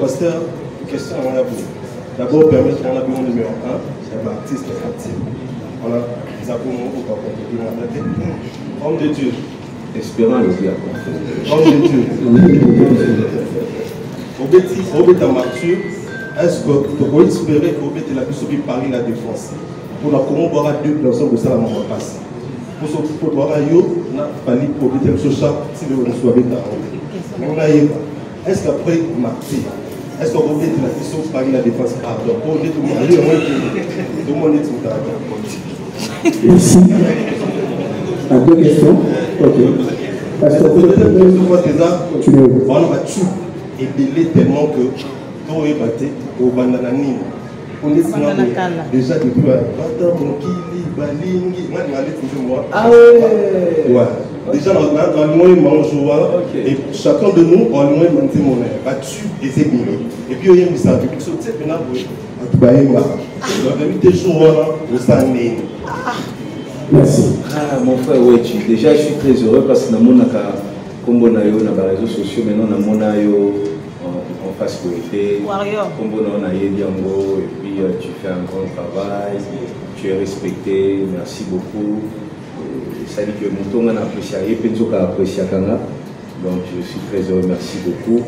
Pasteur, question à vous. D'abord, permettez qu'on a besoin de numéro 1, c'est l'artiste actif. On a des abonnements au papa. Homme de Dieu. Espérant le bien. Homme de Dieu. Obéta Mathieu, est-ce que tu peux espérer qu'Obéta la puisse parler la défense? Pour la comment boire deux personnes de ça, la maman passe. Pour toi, il fallait pour dire que chaque si vous soyez est-ce qu'après Marty, est-ce qu'on peut dire la question par la défense? Pardon, pour dire tout le monde est tout Merci. À deux questions. Ok. Parce que on va tuer et belé tellement que tout est battu au bananani. On est déjà depuis ah ouais. Ouais. Déjà dans le moins mange et chacun de nous on moins monté mon air battu et c'est bien. Et puis il y a une ça depuis sauter maintenant pour baïma. Donc il était chaud au sané. Merci. Ah mon frère ouais, déjà je suis très heureux parce que dans mon combo na yo na les réseaux sociaux maintenant na mon yo en face côté. Combo na yango et puis tu fais un grand travail. Tu es respecté, merci beaucoup. Ça dit que mon ton a apprécié, donc je suis très heureux, merci beaucoup.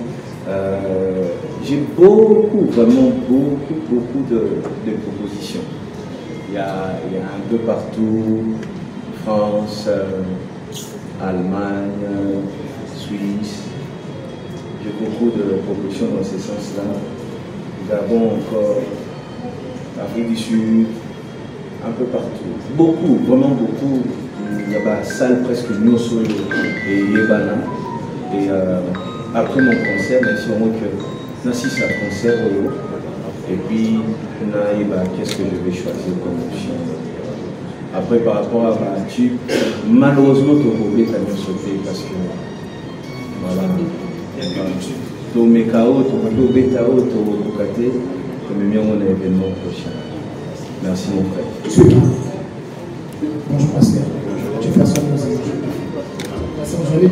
J'ai vraiment beaucoup de propositions. Il y a un peu partout, France, Allemagne, Suisse. J'ai beaucoup de propositions dans ce sens-là. Nous avons encore l'Afrique du Sud, un peu partout. Beaucoup, vraiment beaucoup. Il y a une salle presque Nyoso et Yebana. Et après mon concert, bien sûr, que Nassi ça concert. Et puis, qu'est-ce que je vais choisir comme option? Après, par rapport à ma tube, malheureusement, tu peux pas sauter parce que. Voilà. Tu mets KO, tu peux bêta, tu peux cater. Tu mets mon événement prochain. Merci mon frère. Bonjour pasteur. Tu fais ça nous aider.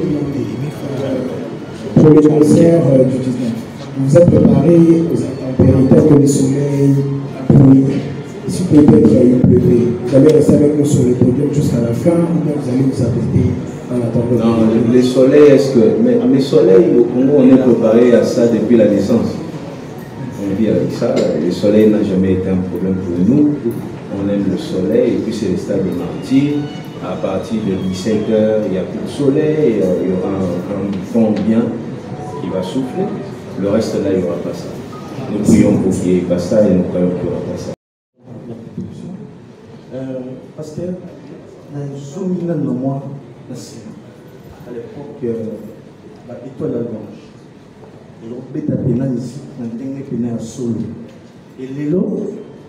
Je vais demander pour le concert du 19. Vous vous êtes préparé aux intempéries comme le soleil, la pluie. Si peut-être il pleuvait, vous allez rester avec nous sur le podium jusqu'à la fin ou bien vous allez vous arrêter en attendant? Non, les soleils, est-ce que. Mais les soleils, au Congo, on est préparé à ça depuis la naissance. On vit avec ça. Le soleil n'a jamais été un problème pour nous. On aime le soleil et puis c'est le stade de Martyr. à partir de 17h, il n'y a plus de soleil, il y aura un vent bien qui va souffler. Le reste là, il n'y aura pas ça. Nous prions pour qu'il n'y ait pas ça et nous croyons qu'il n'y aura pas ça. Pasteur, dans le mois, à l'époque, l'étoile blanche. Et l'on peut taper ici, dans le dernier solo. Et les lots,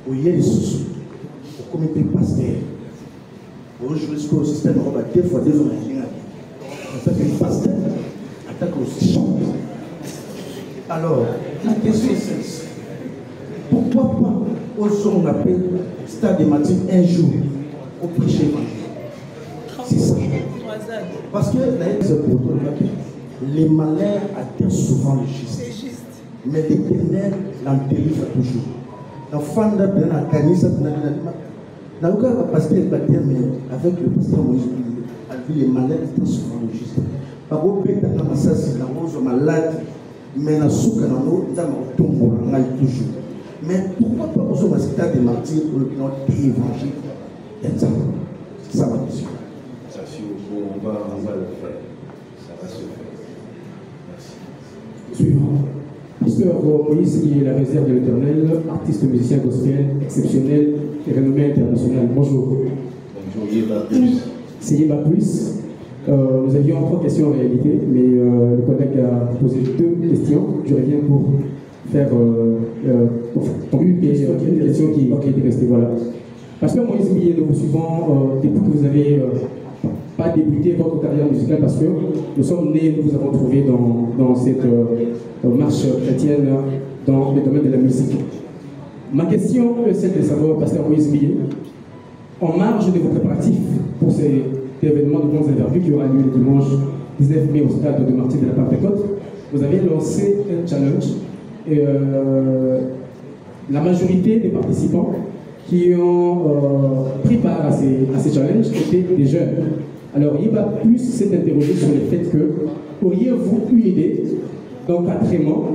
où il y a les sous, au comité pasteur. Jusqu'au système, on va deux fois 2 ans. Ça fait une pasteur, attaque aussi champ. Alors, la question est celle-ci. Pourquoi pas, aux gens on appelle stade de matin un jour, au prêcher l'évangile? C'est ça. Parce que les malheurs atteignent souvent le juste. Mais l'Éternel l'en délivre toujours. La fin de la canisse, dans le cas du pasteur Baptiste, mais avec le pasteur Moïse, les malheurs atteignent souvent le juste. Par contre, dans la massage, la rose malade, mais la soupe, dans l'eau, nous avons toujours. Mais pourquoi pas aux hommes stade de martyrs pour le évangile? C'est ça ma question. Ça, si on va le faire. Ça va se faire. Merci. Suivant. Pasteur Moïse, qui est la réserve de l'Éternel, artiste musicien gospel exceptionnel et renommé international. Bonjour. Bonjour, Yéba Plus. C'est Yéba Plus. Nous avions 3 questions en réalité, mais le collègue a posé 2 questions. Je reviens pour faire une question qui était restée. Voilà. Pasteur Moïse Millet, nous vous suivons depuis que vous avez pas débuté votre carrière musicale, parce que nous sommes nés, nous vous avons trouvé dans cette marche chrétienne dans le domaine de la musique. Ma question est celle de savoir, Pasteur Moïse Millet, en marge de vos préparatifs pour cet événement de grandes interviews qui aura lieu le dimanche 19 mai au stade de Martyrs de la Pentecôte, vous avez lancé un challenge. Et, la majorité des participants qui ont pris part à ces challenges étaient des jeunes. Alors, Yéba Plus s'est interrogé sur le fait que auriez-vous une idée d'encadrement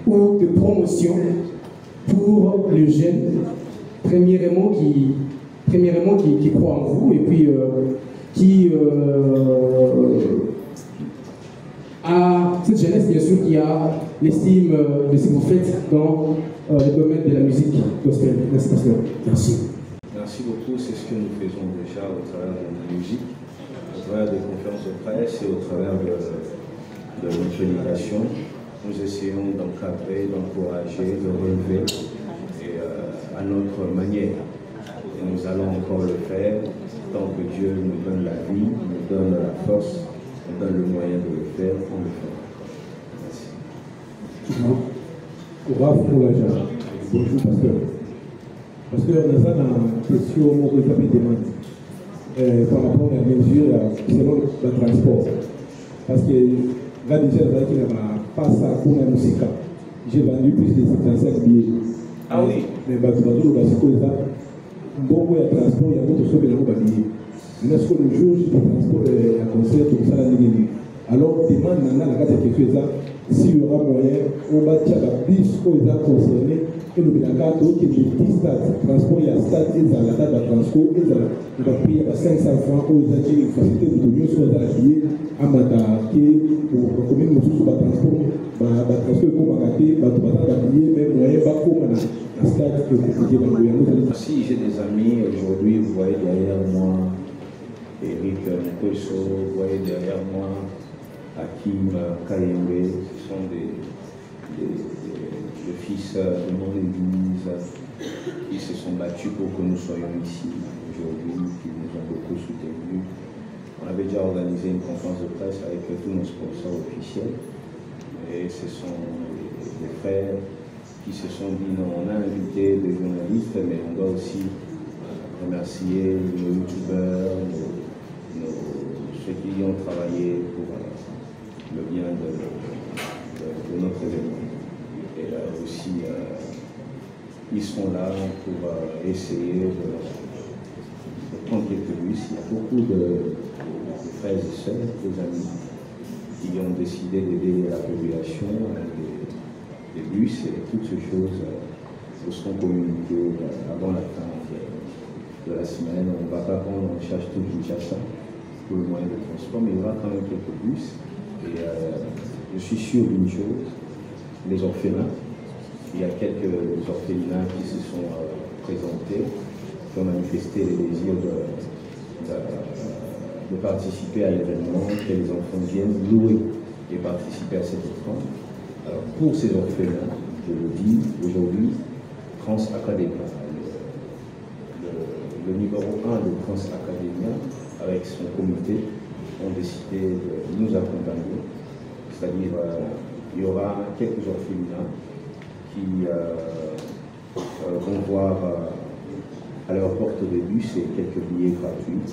ou de promotion pour les jeunes, premièrement qui croient en vous et puis qui a cette jeunesse, bien sûr, qui a l'estime de ce que vous faites dans le domaine de la musique gospel. Merci, Pasteur. Merci. Merci beaucoup. C'est ce que nous faisons déjà au travers de la musique, au travers des conférences de presse et au travers de notre prédication. Nous essayons d'encadrer, d'encourager, de relever et, à notre manière. Et nous allons encore le faire tant que Dieu nous donne la vie, nous donne la force, nous donne le moyen de le faire, on le fera. Merci. Bravo pour l'argent. Bonjour, pasteur. Pasteur, nous avons une question que vous avez demandé par rapport à la mesure selon le transport. Parce que là, déjà, qui n'a pas ça pour la musique. J'ai vendu plus de 75 billets. Ah oui. Mais le bon transport, il y a d'autres choses que nous avons billets. Mais est-ce que le jour du transport et un concert, tout ça, alors, demande maintenant la question s'il y aura moyen, on va tirer la bus aux gens concernés et le Bilaka, donc il y a des stades, transport, il y a stade, et dans la date de transport, et dans on va payer 500 francs aux gens qui ont une facilité de tenue sur la billet, à Matake, pour combien de sous sur le transport, transport, pour Makate, la billet, même moyen, pour la stade, que vous Si j'ai des amis aujourd'hui, vous voyez derrière moi, Eric Nkoso, vous voyez derrière moi, Hakim Kayembe, ce sont des fils de mon église qui se sont battus pour que nous soyons ici aujourd'hui, qui nous ont beaucoup soutenus. On avait déjà organisé une conférence de presse avec tous nos sponsors officiels et ce sont des frères qui se sont dit non, on a invité des journalistes, mais on doit aussi remercier nos youtubeurs, ceux qui ont travaillé pour le bien de notre événement. Et aussi, ils sont là pour essayer de prendre quelques bus. Il y a beaucoup de frères et sœurs, des amis, qui ont décidé d'aider la population avec des bus et toutes ces choses vous seront communiquées avant la fin de la semaine. On ne va pas pas prendre en charge tout Kinshasa pour le moyen de transport, mais il y aura quand même quelques bus. Et je suis sûr d'une chose, les orphelins, il y a quelques orphelinats qui se sont présentés, qui ont manifesté le désir de participer à l'événement, que les enfants viennent louer et participer à cet événement. Alors pour ces orphelins, je le dis aujourd'hui, Trans Academia, le numéro 1 de Trans Academia, avec son comité, ont décidé de nous accompagner. C'est-à-dire, il y aura quelques orphelinats qui vont voir à leur porte de bus et quelques billets gratuits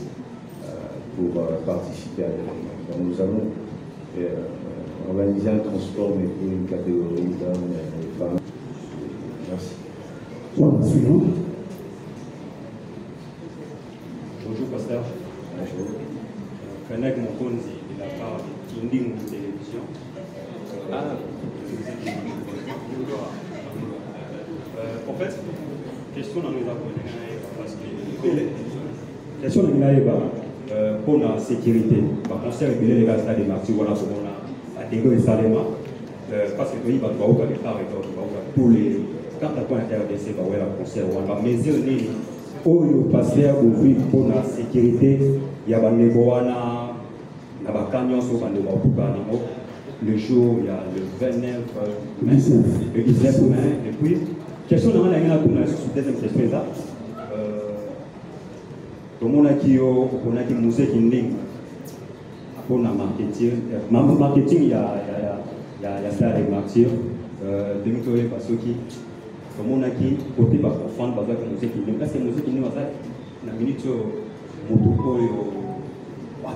pour participer à l'événement. Donc nous allons organiser un transport, mais pour une catégorie d'hommes et de femmes. Merci. Voilà, suivant. Bonjour, pasteur. Bonjour. Fenech Mokonzi, de la part de Kinding Télévision. En fait, question dans les parce que question dans les pour la sécurité, par concert avec les gars de Marty, voilà ce qu'on a à dégoûter ça les parce que il va voir où pour les quand on a interdit par la concert on va mesurer où le pasteur ouvrir pour la sécurité, il y a des boana, il y a des camions sur le jour, il y a le 29 mai, le 19 mai, et puis, question dans la deuxième question là. Tout le monde a qui musée qui est pour le marketing, il y a ça avec martyr, demi-touré parce que tout le monde a qui côté par enfant parce que musée qui est, est-ce que musée qui est dans la minute moto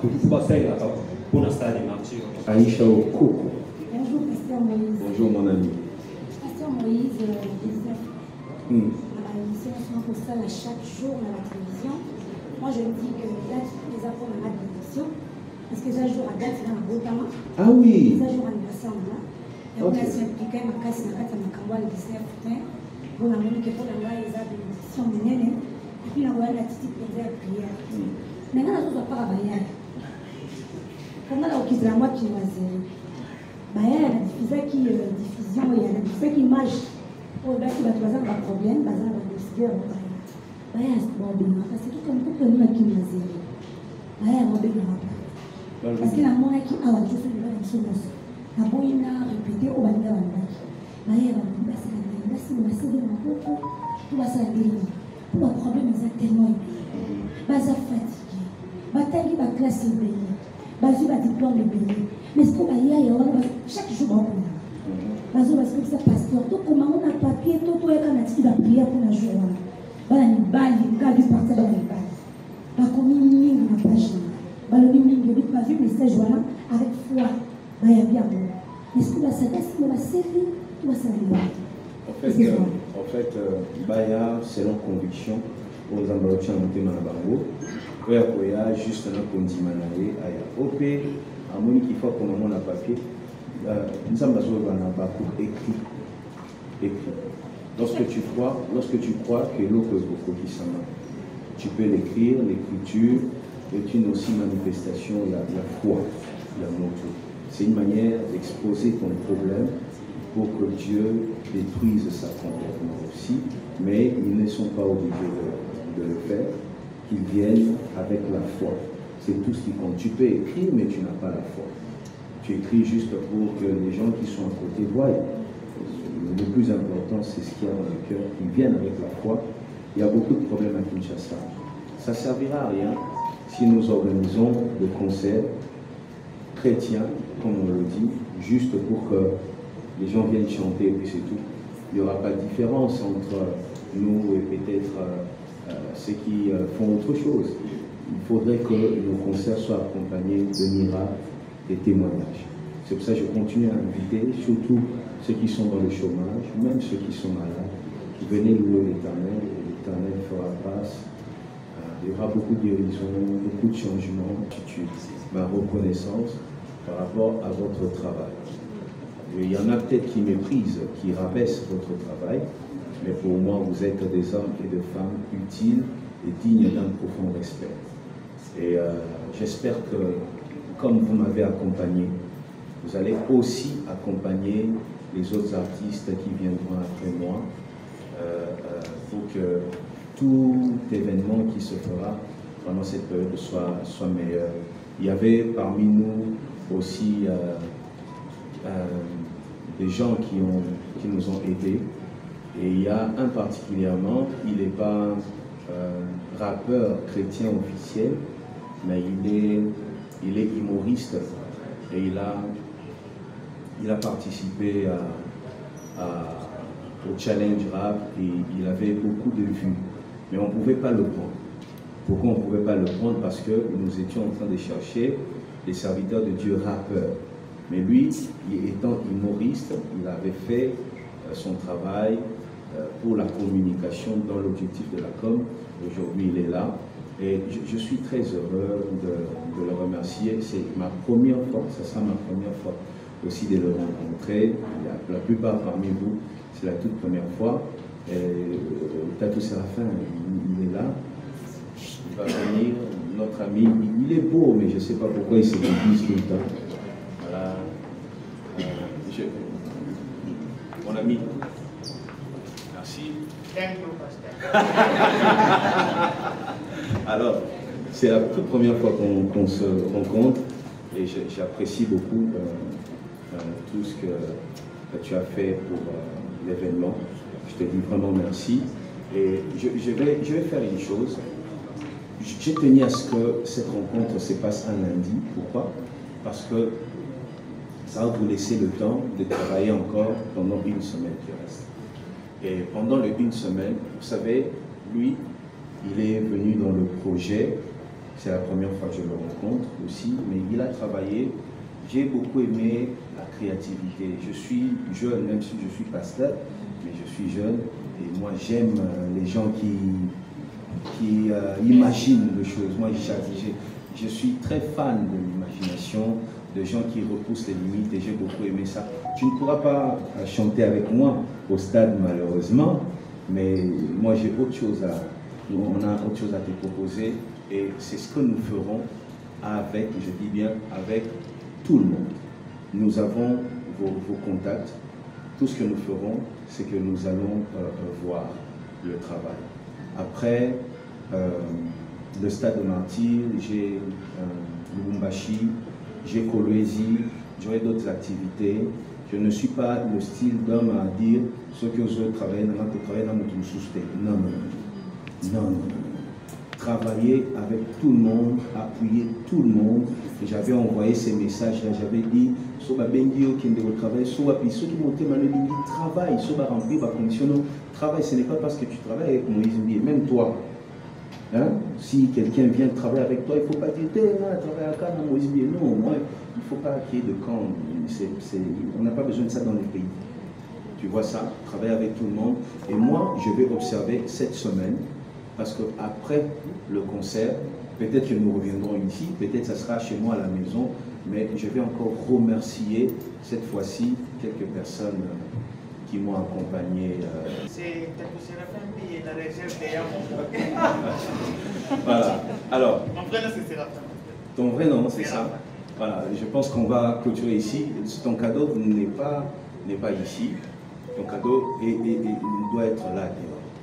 tout pas ça pour l'instant des martyrs. Aïcha Okoko. Bonjour Pasteur Moïse. Bonjour mon ami. Pasteur Moïse, l'émission on ça chaque jour à la télévision. Moi je me dis que là les enfants ont de l'émission parce que ça jour à date dans le Botama. Ah oui. Ça jour anniversaire là. Et on a s'impliqué ma casse na kata makamba le 19 mai. Bon la moni que pour la loi ils ont de l'émission menene et puis la loi la petite prière. Maintenant on va pas travailler. Comment la okizla moi qui mazeli. Bah elle a diffusé qui diffusion il y a diffusé qui image. Au bas qui va trouver un problème, bah ça va décider bah il y a bon bien parce que tout comme tout le monde qui mazeli. Bah il y a bon bien parce que la mona qui a la chose de la chose. La boina répéter au banda banda. Bah il y a bon bah c'est de mon coco. Tout va ça bien. Pour le problème ils ont tellement bah ça fatigué. Bah t'as dit bah classe bien. Bazo va diplôme de béni. Mais ce qu'on va y aller, chaque jour, on va. Bazo va se faire pasteur. Tout comment on a papier, tout est quand on a dit la prière pour la journée. Voilà, il baille, il garde du partage dans les balles. Par contre, il n'a pas changé. Le mini, il n'a pas vu le message voilà, avec foi. Il y a bien bon. Mais ce qu'on va s'arrêter, c'est qu'on va servir, tout va s'arrêter. En fait, Baya, selon conviction, aux Ambaroutiens montés Manabango. Koya juste un condimanaé à OP à Monique il faut qu'on a mon papier nous sommes écrit lorsque tu crois que l'eau peut beaucoup qui s'en va tu peux l'écrire. L'écriture est une aussi manifestation de la foi, la moto. C'est une manière d'exposer ton problème pour que Dieu détruise sa complètement aussi, mais ils ne sont pas obligés de le faire. Qu'ils viennent avec la foi. C'est tout ce qui compte. Tu peux écrire, mais tu n'as pas la foi. Tu écris juste pour que les gens qui sont à côté voient. Le plus important, c'est ce qu'il y a dans le cœur, qu'ils viennent avec la foi. Il y a beaucoup de problèmes à Kinshasa. Ça ne servira à rien si nous organisons des concerts chrétiens, comme on le dit, juste pour que les gens viennent chanter et puis c'est tout. Il n'y aura pas de différence entre nous et peut-être ceux qui font autre chose. Il faudrait que nos concerts soient accompagnés de miracles et témoignages. C'est pour ça que je continue à inviter, surtout ceux qui sont dans le chômage, même ceux qui sont malades, qui venez louer l'Éternel, et l'Éternel fera grâce. Il y aura beaucoup de guérisons, beaucoup de changements, ma reconnaissance par rapport à votre travail. Il y en a peut-être qui méprisent, qui rabaissent votre travail, mais pour moi, vous êtes des hommes et des femmes utiles et dignes d'un profond respect. Et j'espère que, comme vous m'avez accompagné, vous allez aussi accompagner les autres artistes qui viendront après moi pour que tout événement qui se fera pendant cette période soit meilleur. Il y avait parmi nous aussi des gens qui nous ont aidés. Et il y a un particulièrement, il n'est pas rappeur chrétien officiel, mais il est humoriste et il a participé au challenge rap et il avait beaucoup de vues. Mais on ne pouvait pas le prendre. Pourquoi on ne pouvait pas le prendre? Parce que nous étions en train de chercher les serviteurs de Dieu rappeurs. Mais lui, étant humoriste, il avait fait son travail pour la communication dans l'objectif de la com. Aujourd'hui, il est là. Et je suis très heureux de le remercier. C'est ma première fois, ça sera ma première fois aussi de le rencontrer. La plupart parmi vous, c'est la toute première fois. Tatou Séraphin, il est là. Il va venir, notre ami. Il est beau, mais je ne sais pas pourquoi il se déguise tout le temps. Voilà. Mon ami. Merci. Alors, c'est la toute première fois qu'on se rencontre et j'apprécie beaucoup tout ce que tu as fait pour l'événement. Je te dis vraiment merci. Et je vais faire une chose. J'ai tenu à ce que cette rencontre se passe un lundi. Pourquoi? Parce que ça va vous laisser le temps de travailler encore pendant une semaine qui reste. Et pendant une semaine, vous savez, lui, il est venu dans le projet. C'est la première fois que je le rencontre aussi, mais il a travaillé. J'ai beaucoup aimé la créativité. Je suis jeune, même si je suis pasteur, mais je suis jeune. Et moi, j'aime les gens qui imaginent les choses. Moi, je suis très fan de l'imagination, de gens qui repoussent les limites, et j'ai beaucoup aimé ça. Tu ne pourras pas chanter avec moi au stade, malheureusement, mais moi, j'ai autre chose on a autre chose à te proposer, et c'est ce que nous ferons avec, je dis bien, avec tout le monde. Nous avons vos contacts. Tout ce que nous ferons, c'est que nous allons voir le travail. Après le stade de Martyr, j'ai Lubumbashi, j'ai Kolwezi, j'aurai d'autres activités. Je ne suis pas le style d'homme à dire ceux qui osent travailler dans notre société. Non, non, non, non, non. Travailler avec tout le monde, appuyer tout le monde. J'avais envoyé ces messages-là, j'avais dit, Soba Bendio qui est au travail, Soba Piso qui montait ma ligne, travail, Soba remplir ma condition. Travail, ce n'est pas parce que tu travailles avec Moïse Mbié, même toi. Hein? Si quelqu'un vient travailler avec toi, il ne faut pas dire, travaille à Kana, Moïse Mbié. Non, moi, il ne faut pas qu'il y ait de camp. On n'a pas besoin de ça dans les pays. Tu vois ça, travailler avec tout le monde. Et moi, je vais observer cette semaine. Parce qu'après le concert, peut-être que nous reviendrons ici, peut-être que ça sera chez moi à la maison, mais je vais encore remercier cette fois-ci quelques personnes qui m'ont accompagné. C'est Tatou Séraphin et la réserve derrière. Voilà. Alors. Mon vrai nom c'est Séraphin. Ton vrai nom, c'est ça. Voilà. Je pense qu'on va clôturer ici. Ton cadeau n'est pas ici. Ton cadeau il doit être là.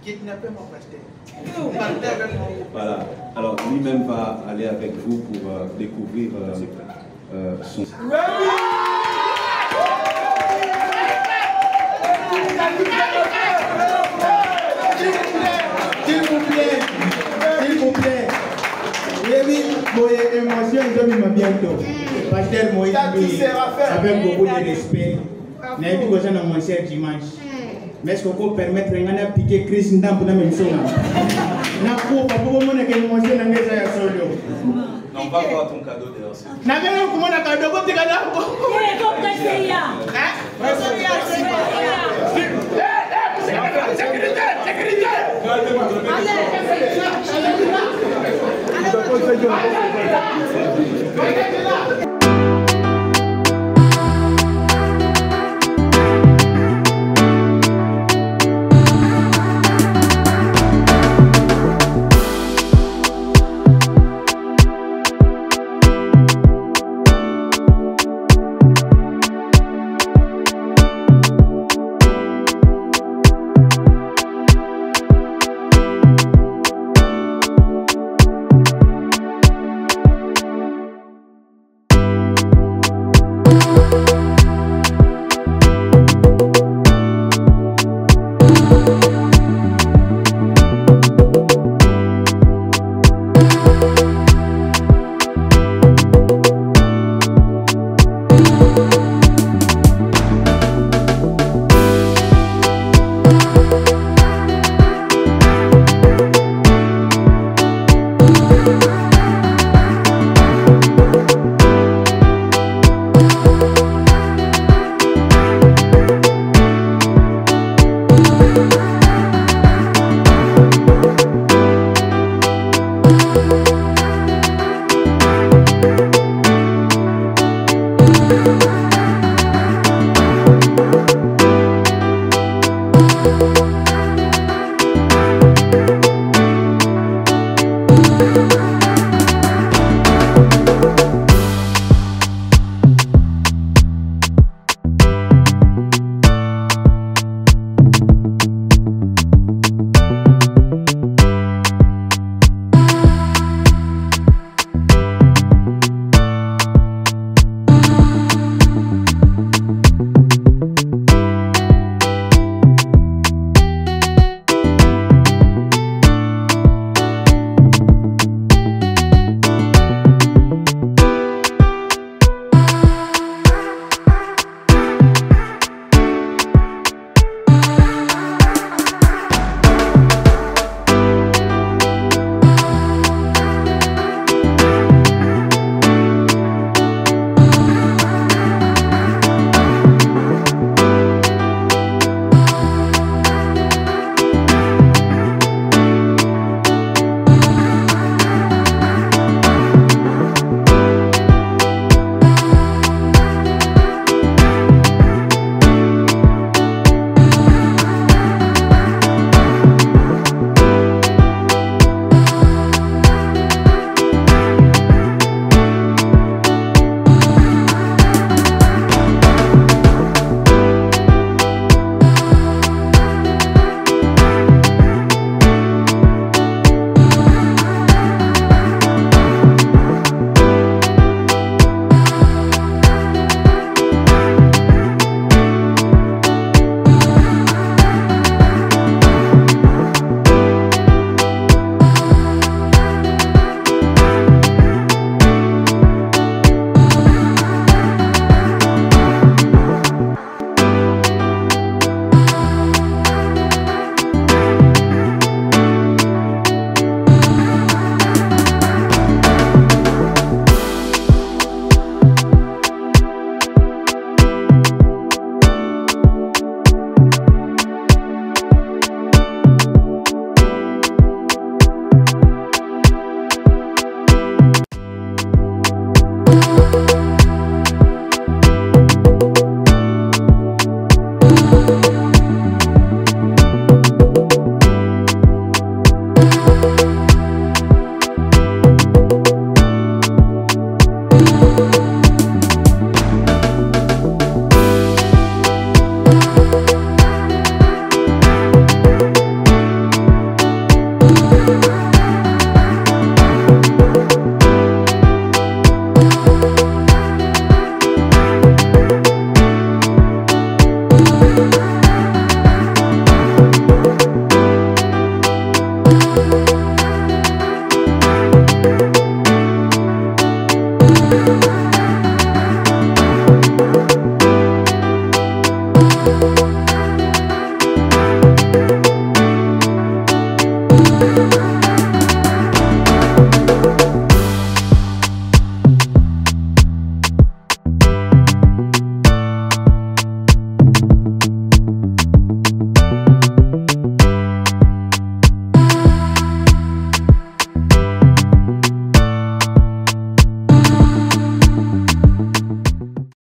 Kidnapper mon pasteur. Voilà. Alors lui-même va aller avec vous pour découvrir son... S'il vous plaît. Oui, mon émotion, je vais bientôt. Pasteur Moïse, avec beaucoup de respect. N'a pas besoin de mon cher dimanche. Mais est-ce qu'on peut permettre de piquer Christ dans la même chose? On va voir ton cadeau d'ailleurs. Allez,